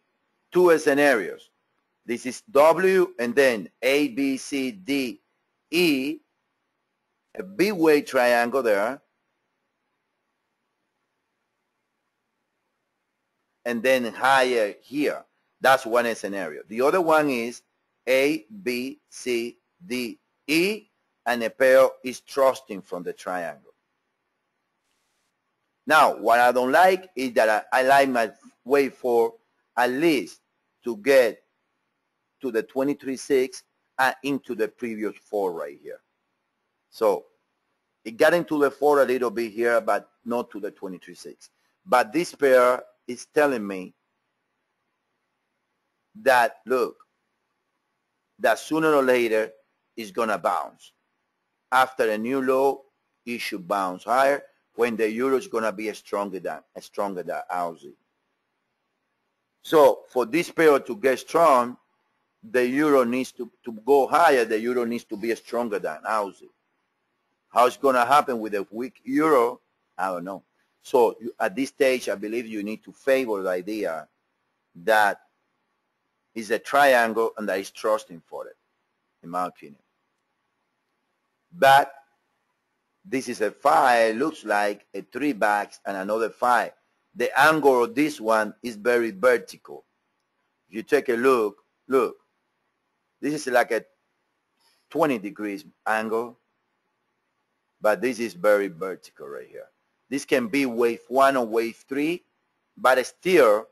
two scenarios. This is W and then A, B, C, D, E, a big way triangle there, and then higher here. That's one scenario. The other one is A, B, C, D, E, and a pair is thrusting from the triangle. Now, what I don't like is that I like my way for at least to get to the 23.6 and into the previous 4 right here. So it got into the 4 a little bit here, but not to the 23.6. But this pair is telling me that, look, that sooner or later it's going to bounce. After a new low, it should bounce higher when the euro is going to be stronger than Aussie. So for this pair to get strong, the euro needs to go higher. The euro needs to be stronger than Aussie. How it's going to happen with a weak euro, I don't know. So at this stage, I believe you need to favor the idea that is a triangle and that is trusting for it, in my opinion. But this is a 5, looks like a 3 backs and another 5. The angle of this one is very vertical. If you take a look, look, this is like a 20 degrees angle, but this is very vertical right here. This can be wave 1 or wave 3, but still,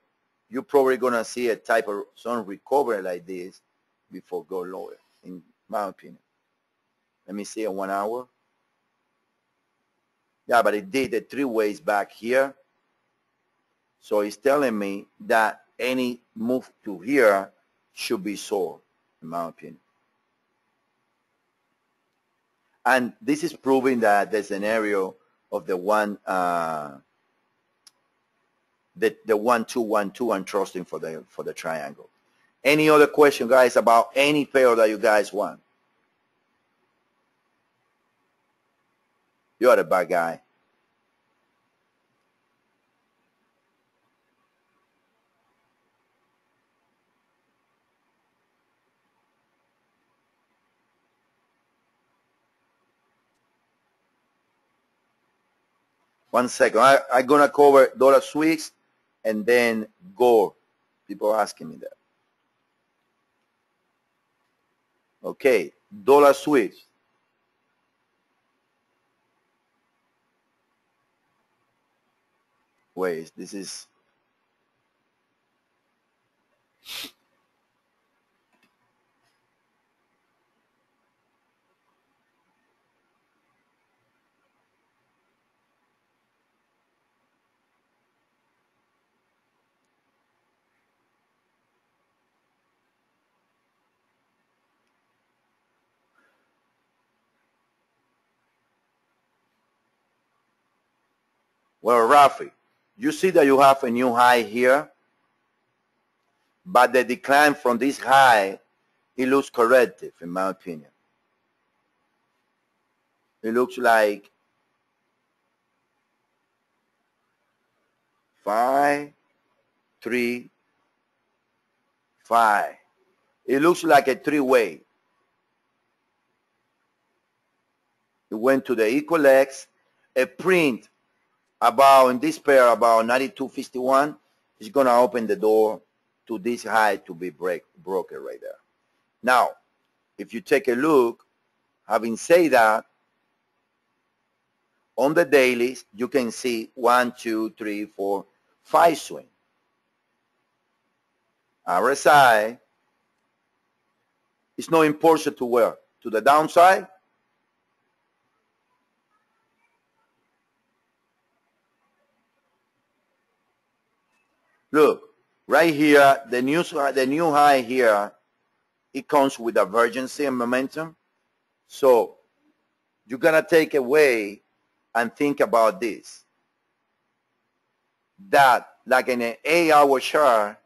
you're probably going to see a type of some recovery like this before go lower, in my opinion. Let me see in 1 hour. Yeah, but it did the 3 ways back here. So it's telling me that any move to here should be sold, in my opinion. And this is proving that the scenario of the 1, the 1, 2, 1, 2, and trusting for the triangle. Any other question, guys, about any pair that you guys want? You are the bad guy. 1 second. I'm going to cover dollar sweeps and then gold. People are asking me that. Okay, dollar sweeps. Wait, this is... Well, Rafi, you see that you have a new high here, but the decline from this high, it looks corrective, in my opinion. It looks like 5, 3, 5. It looks like a three-way. It went to the equal X, a print about, in this pair, about 92.51 is going to open the door to this high to be broken right there. Now, if you take a look, having said that, on the dailies, you can see 1, 2, 3, 4, 5 swing. RSI is no impulsion to where? To the downside. Look, right here, the new high here, it comes with divergency and momentum. So you got to take away and think about this. That, like in an 8-hour chart,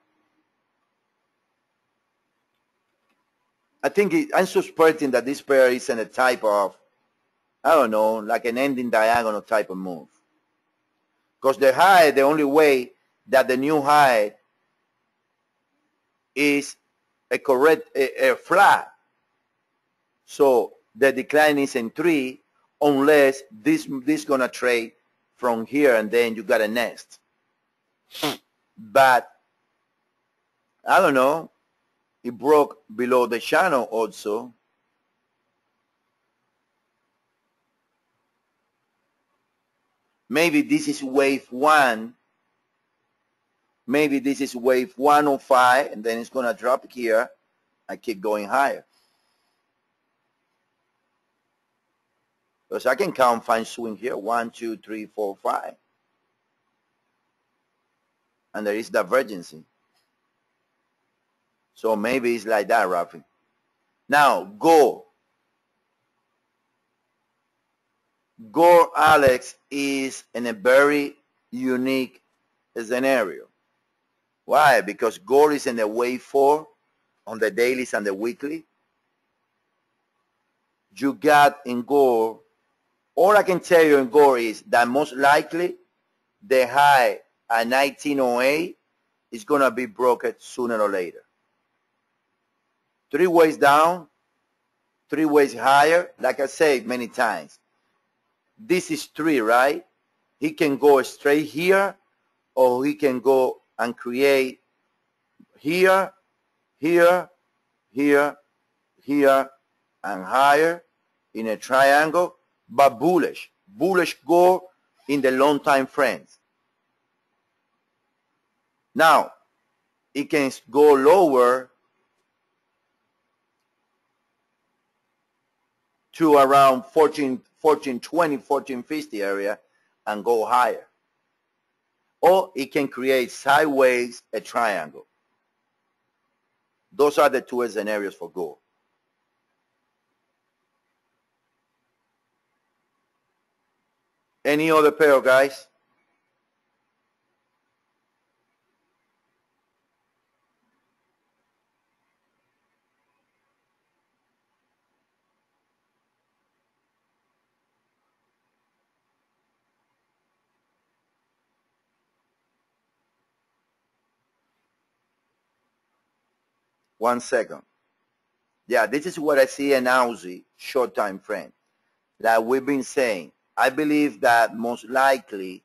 I think I'm suspecting that this pair is in a type of, I don't know, like an ending diagonal type of move. Because the high, the only way that the new high is a flat. So the decline is in 3 unless this gonna trade from here and then you got a nest. But I don't know. It broke below the channel also. Maybe this is wave 1. Maybe this is wave 105 and then it's going to drop here and keep going higher. Because I can count 5 swing here. 1, 2, 3, 4, 5. And there is divergency. So maybe it's like that, Rafi. Now, gold. Gold, Alex, is in a very unique scenario. Why? Because gold is in the wave 4 on the dailies and the weekly. You got in gold, all I can tell you in gold is that most likely the high at 1908 is going to be broken sooner or later. 3 ways down, 3 ways higher. Like I said many times, this is 3, right? He can go straight here, or he can go and create here, here, here, here, and higher in a triangle, but bullish. Bullish gold in the long time frames. Now, it can go lower to around 1420, 1450 area and go higher. Or it can create sideways a triangle. Those are the 2 scenarios for gold. Any other pair, guys? One second. Yeah, this is what I see in Aussie short time frame. Like we've been saying, I believe that most likely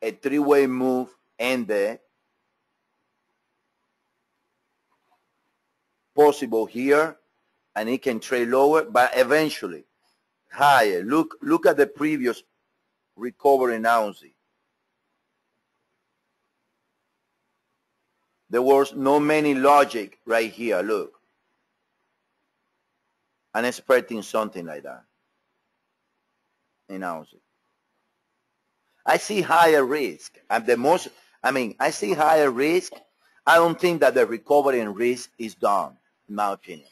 a three-way move ended possible here, and it can trade lower, but eventually higher. Look at the previous recovery in Aussie. There was no many logic right here. Look, I'm expecting something like that in Aussie. I see higher risk. I see higher risk. I don't think that the recovery in risk is done, in my opinion.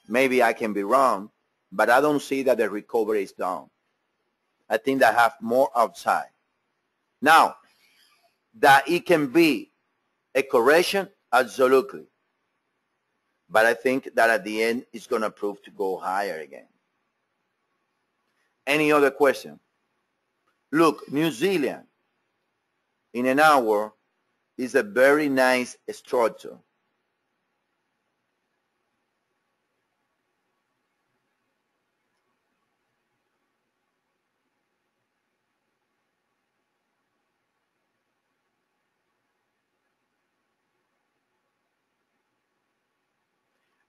Maybe I can be wrong, but I don't see that the recovery is done. I think that I have more outside. Now, that it can be a correction, absolutely. But I think that at the end, it's going to prove to go higher again. Any other question? Look, New Zealand in an hour is a very nice structure.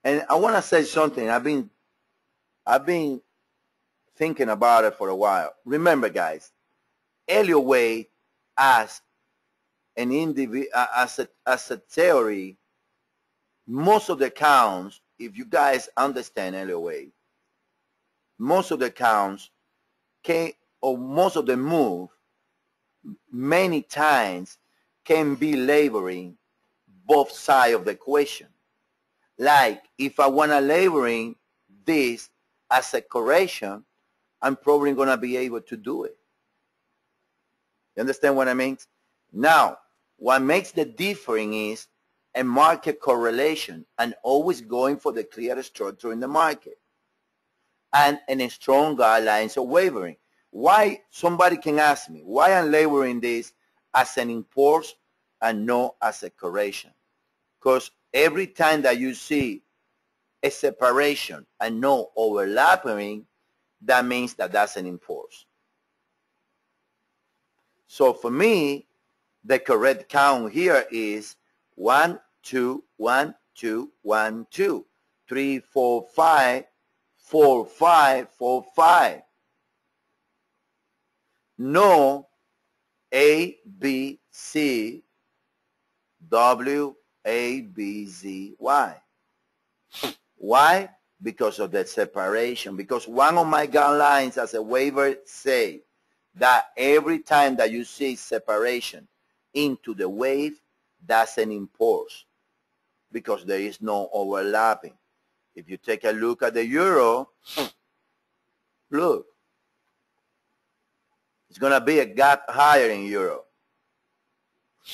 And I want to say something. I've been thinking about it for a while. Remember, guys, Elliott Wave as an individual, as a theory, most of the counts, if you guys understand Elliott Wave, most of the counts or most of the move many times can be laboring both sides of the equation. Like if I want to laboring this as a correction, I'm probably going to be able to do it. You understand what I mean? Now, what makes the difference is a market correlation and always going for the clear structure in the market and in strong guidelines of wavering. Why, somebody can ask me, why I'm laboring this as an impulse and not as a correction? Because every time that you see a separation and no overlapping, that means that that's an impulse. So for me, the correct count here is 1, 2, 1, 2, 1, 2, 3, 4, 5, 4, 5, 4, 5. No A, B, C, W, A, B, Z, Y. Why? Because of the separation. Because one of my guidelines as a waiver say that every time that you see separation into the wave, that's an impulse because there is no overlapping. If you take a look at the euro, look, it's going to be a gap higher in euro.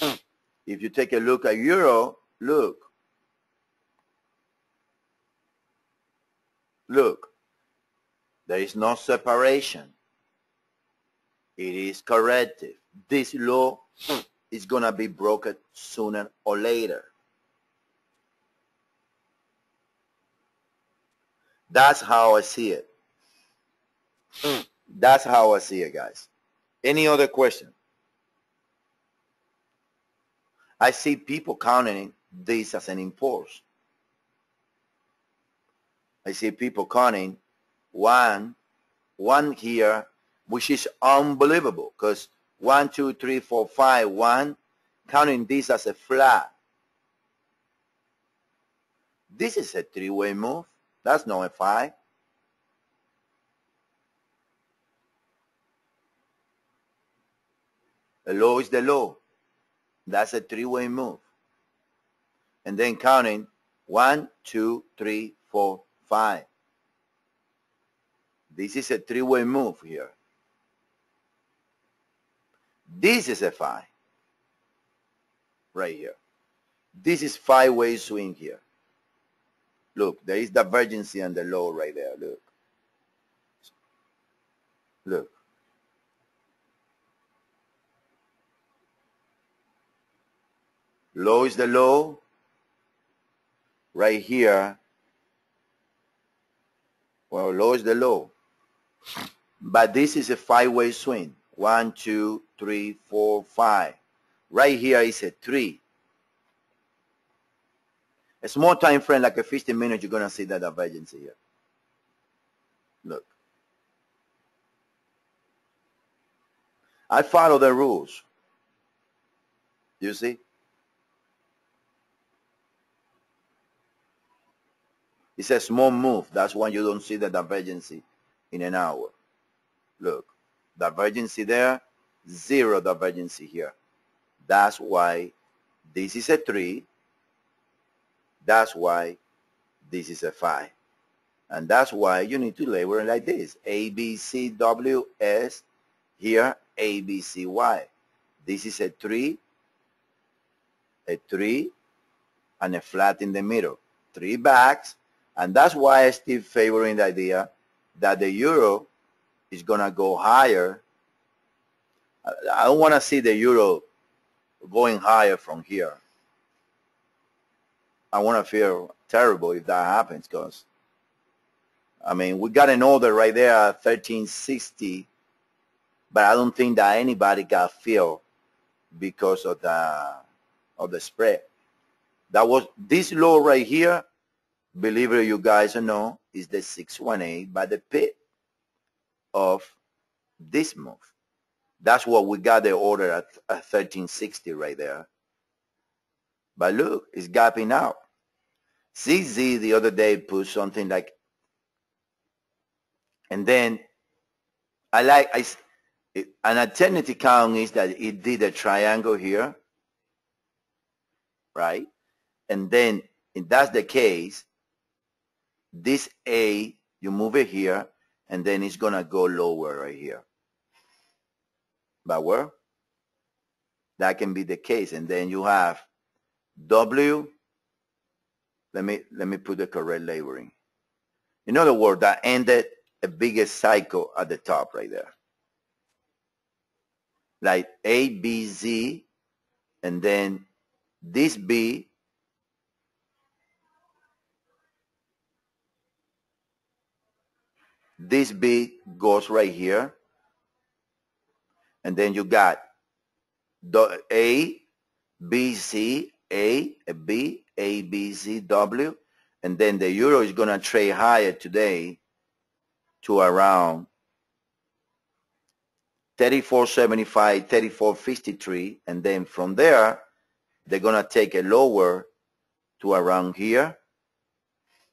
If you take a look at euro, look, there is no separation. It is corrective. This law is going to be broken sooner or later. That's how I see it. That's how I see it, guys. Any other question? I see people counting this as an impulse. I see people counting one here, which is unbelievable because 1, 2, 3, 4, 5, 1, counting this as a flat. This is a three-way move. That's not a 5. The low is the low. That's a three-way move. And then counting 1, 2, 3, 4, 5. This is a three-way move here. This is a 5 right here. This is 5-way swing here. Look, there is divergency on the low right there. Look. Look. Low is the low. Right here, well, low is the low. But this is a five-way swing. 1, 2, 3, 4, 5. Right here is a 3. A small time frame, like a 15 minutes, you're going to see that divergence here. Look. I follow the rules. You see? It's a small move. That's why you don't see the divergence in an hour. Look, divergence there, zero divergence here. That's why this is a 3. That's why this is a 5. And that's why you need to label it like this. A, B, C, W, S. Here, A, B, C, Y. This is a 3, and a flat in the middle. 3 backs. And that's why I still favoring the idea that the euro is going to go higher. I don't want to see the euro going higher from here. I want to feel terrible if that happens, because, I mean, we got an order right there at 1360, but I don't think that anybody got filled because of the spread. That was this low right here. Believe it, you guys know, is the 618 by the pit of this move. That's what we got the order at 1360 right there. But look, it's gapping out. CZ the other day put something like, and then an alternative count is that it did a triangle here, right? And then if that's the case, this A, you move it here, and then it's going to go lower right here. But where? That can be the case. And then you have W. Let me put the correct labeling. In other words, that ended a biggest cycle at the top right there. Like A, B, Z, and then this B, this B goes right here. And then you got the A, B, C, A, B, A, B, C, W. And then the euro is going to trade higher today to around 34.75, 34.53. And then from there, they're going to take it lower to around here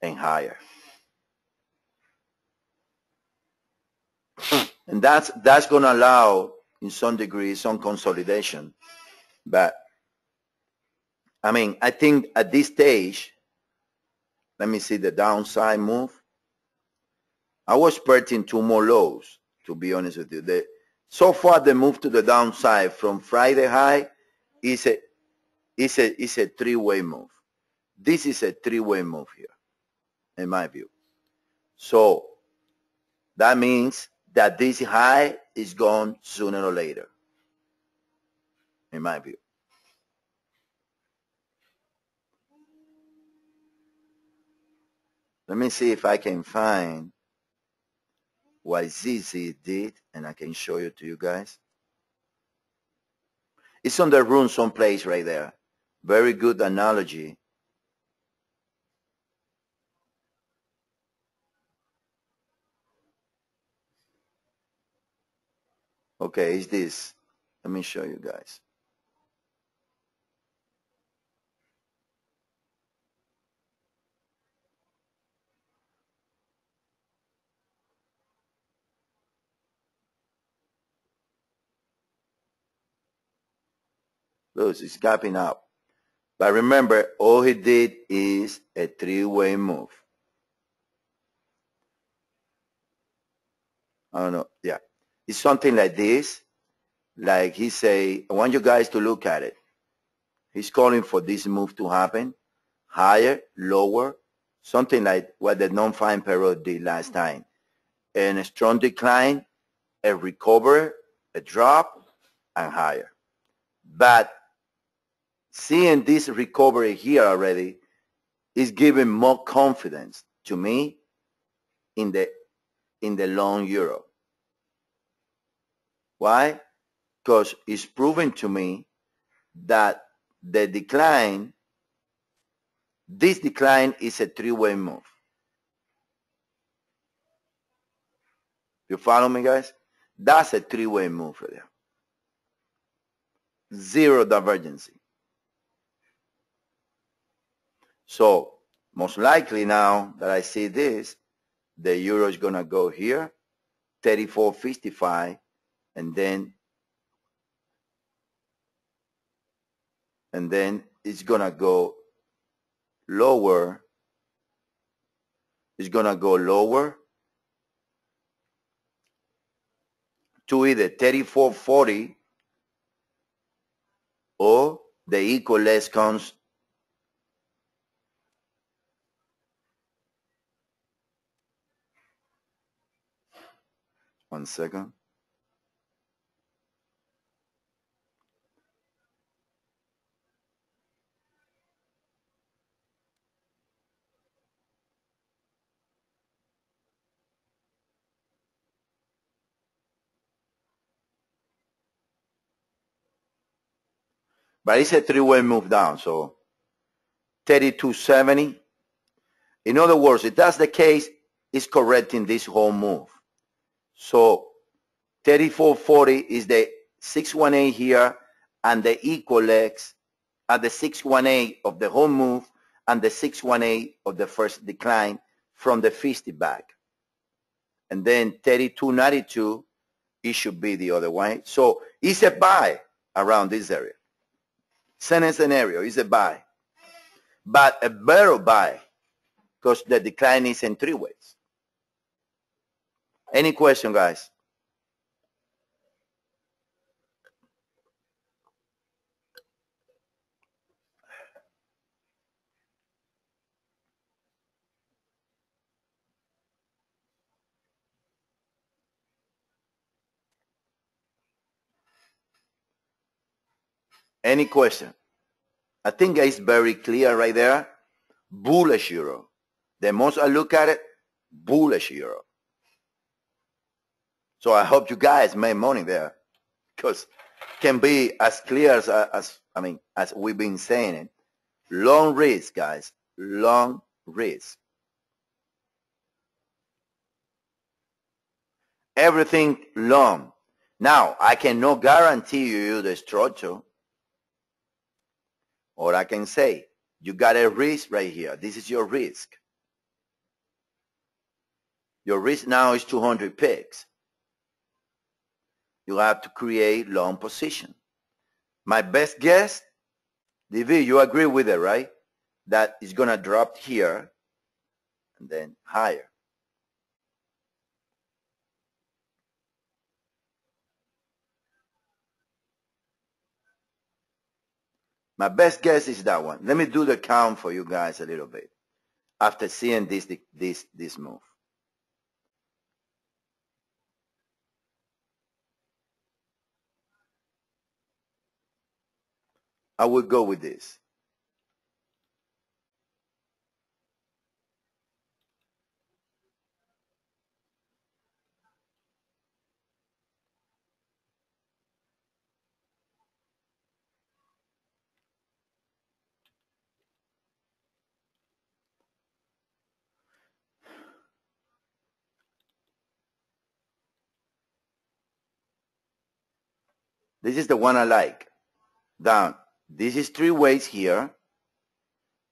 and higher. And that's going to allow, in some degree, some consolidation. But, I mean, I think at this stage, let me see the downside move. I was expecting 2 more lows, to be honest with you. So far, the move to the downside from Friday high is a 3-way move. This is a 3-way move here, in my view. So that means that this high is gone sooner or later, in my view. Let me see if I can find what ZZ did, and I can show it to you guys. It's on the room someplace right there. Very good analogy. Okay, it's this. Let me show you guys. Look, it's gapping up. But remember, all he did is a 3-way move. I don't know. Yeah. It's something like this. Like he say, I want you guys to look at it. He's calling for this move to happen. Higher, lower, something like what the non-fine period did last time. And a strong decline, a recovery, a drop, and higher. But seeing this recovery here already is giving more confidence to me in the long euro. Why? Because it's proven to me that the decline, this decline is a three-way move. You follow me, guys? That's a three-way move for them. Zero divergency. So most likely now that I see this, the euro is going to go here, 34.55, and then it's going to go lower. It's going to go lower to either 34.40 or the equal less comes one second. But it's a three-way move down, so 32.70. In other words, if that's the case, it's correcting this whole move. So 34.40 is the 618 here, and the equal legs at the 618 of the whole move and the 618 of the first decline from the 50 back. And then 32.92, it should be the other way. So it's a buy around this area. Same scenario, it's a buy. But a better buy because the decline is in three ways. Any question, guys? Any question? I think it's very clear right there. Bullish euro. The most I look at it, bullish euro. So I hope you guys made money there, because can be as clear as we've been saying it. Long risk, guys. Long risk. Everything long. Now, I cannot guarantee you the structure. Or I can say, you got a risk right here. This is your risk. Your risk now is 200 pips. You have to create long position. My best guess, DV, you agree with it, right? That it's going to drop here and then higher. My best guess is that one. Let me do the count for you guys a little bit after seeing this move. I will go with this. This is the one I like. Down. This is three ways here.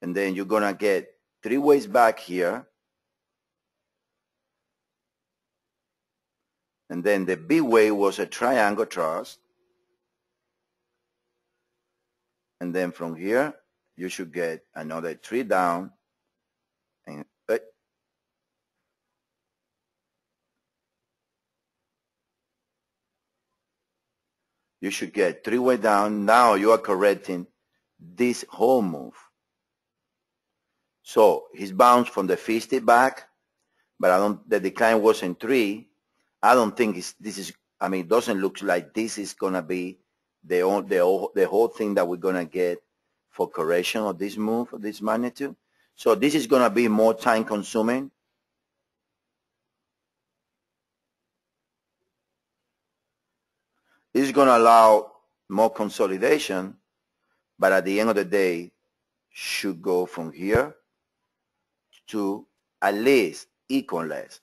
And then you're going to get three ways back here. And then the B way was a triangle thrust. And then from here, you should get another three down. And you should get three way down. Now you are correcting this whole move. So he's bounced from the 50 back, but the decline was in 3. I don't think it doesn't look like this is going to be the whole thing that we're going to get for correction of this move, of this magnitude. So this is going to be more time consuming. This is going to allow more consolidation, but at the end of the day, should go from here to at least equal less.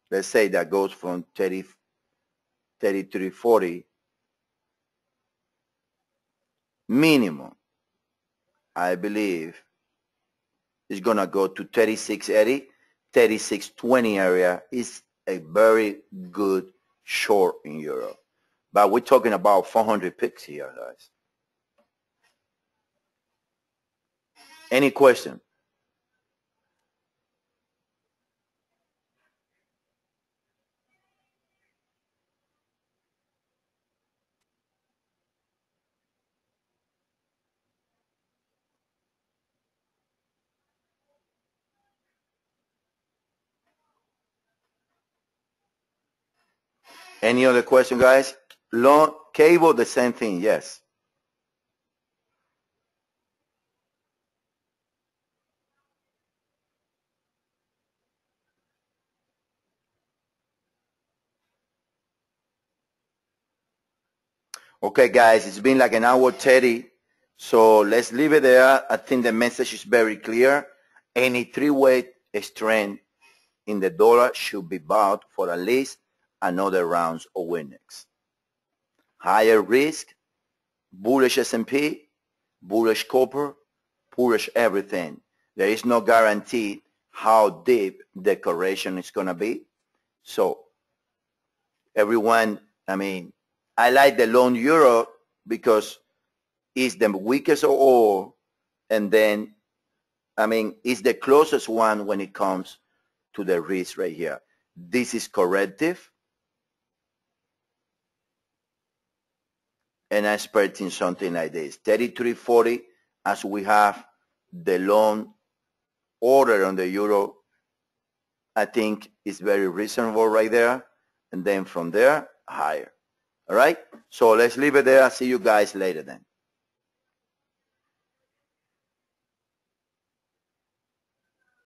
Let's say that goes from 33.40 minimum. I believe is going to go to 36.80, 36.20 area is a very good short in euro. But we're talking about 400 picks here, guys. Any question? Any other question, guys? Long cable, the same thing, yes. Okay, guys, it's been like an hour 30, so let's leave it there. I think the message is very clear. Any three-way strength in the dollar should be bought for at least another rounds of winnings. Higher risk, bullish S&P, bullish copper, bullish everything. There is no guarantee how deep the correction is going to be. So everyone, I mean, I like the long euro because it's the weakest of all, and then, I mean, it's the closest one when it comes to the risk right here. This is corrective, and I'm expecting something like this. 33.40, as we have the long order on the euro, I think is very reasonable right there, and then from there, higher. All right? So let's leave it there. I'll see you guys later then.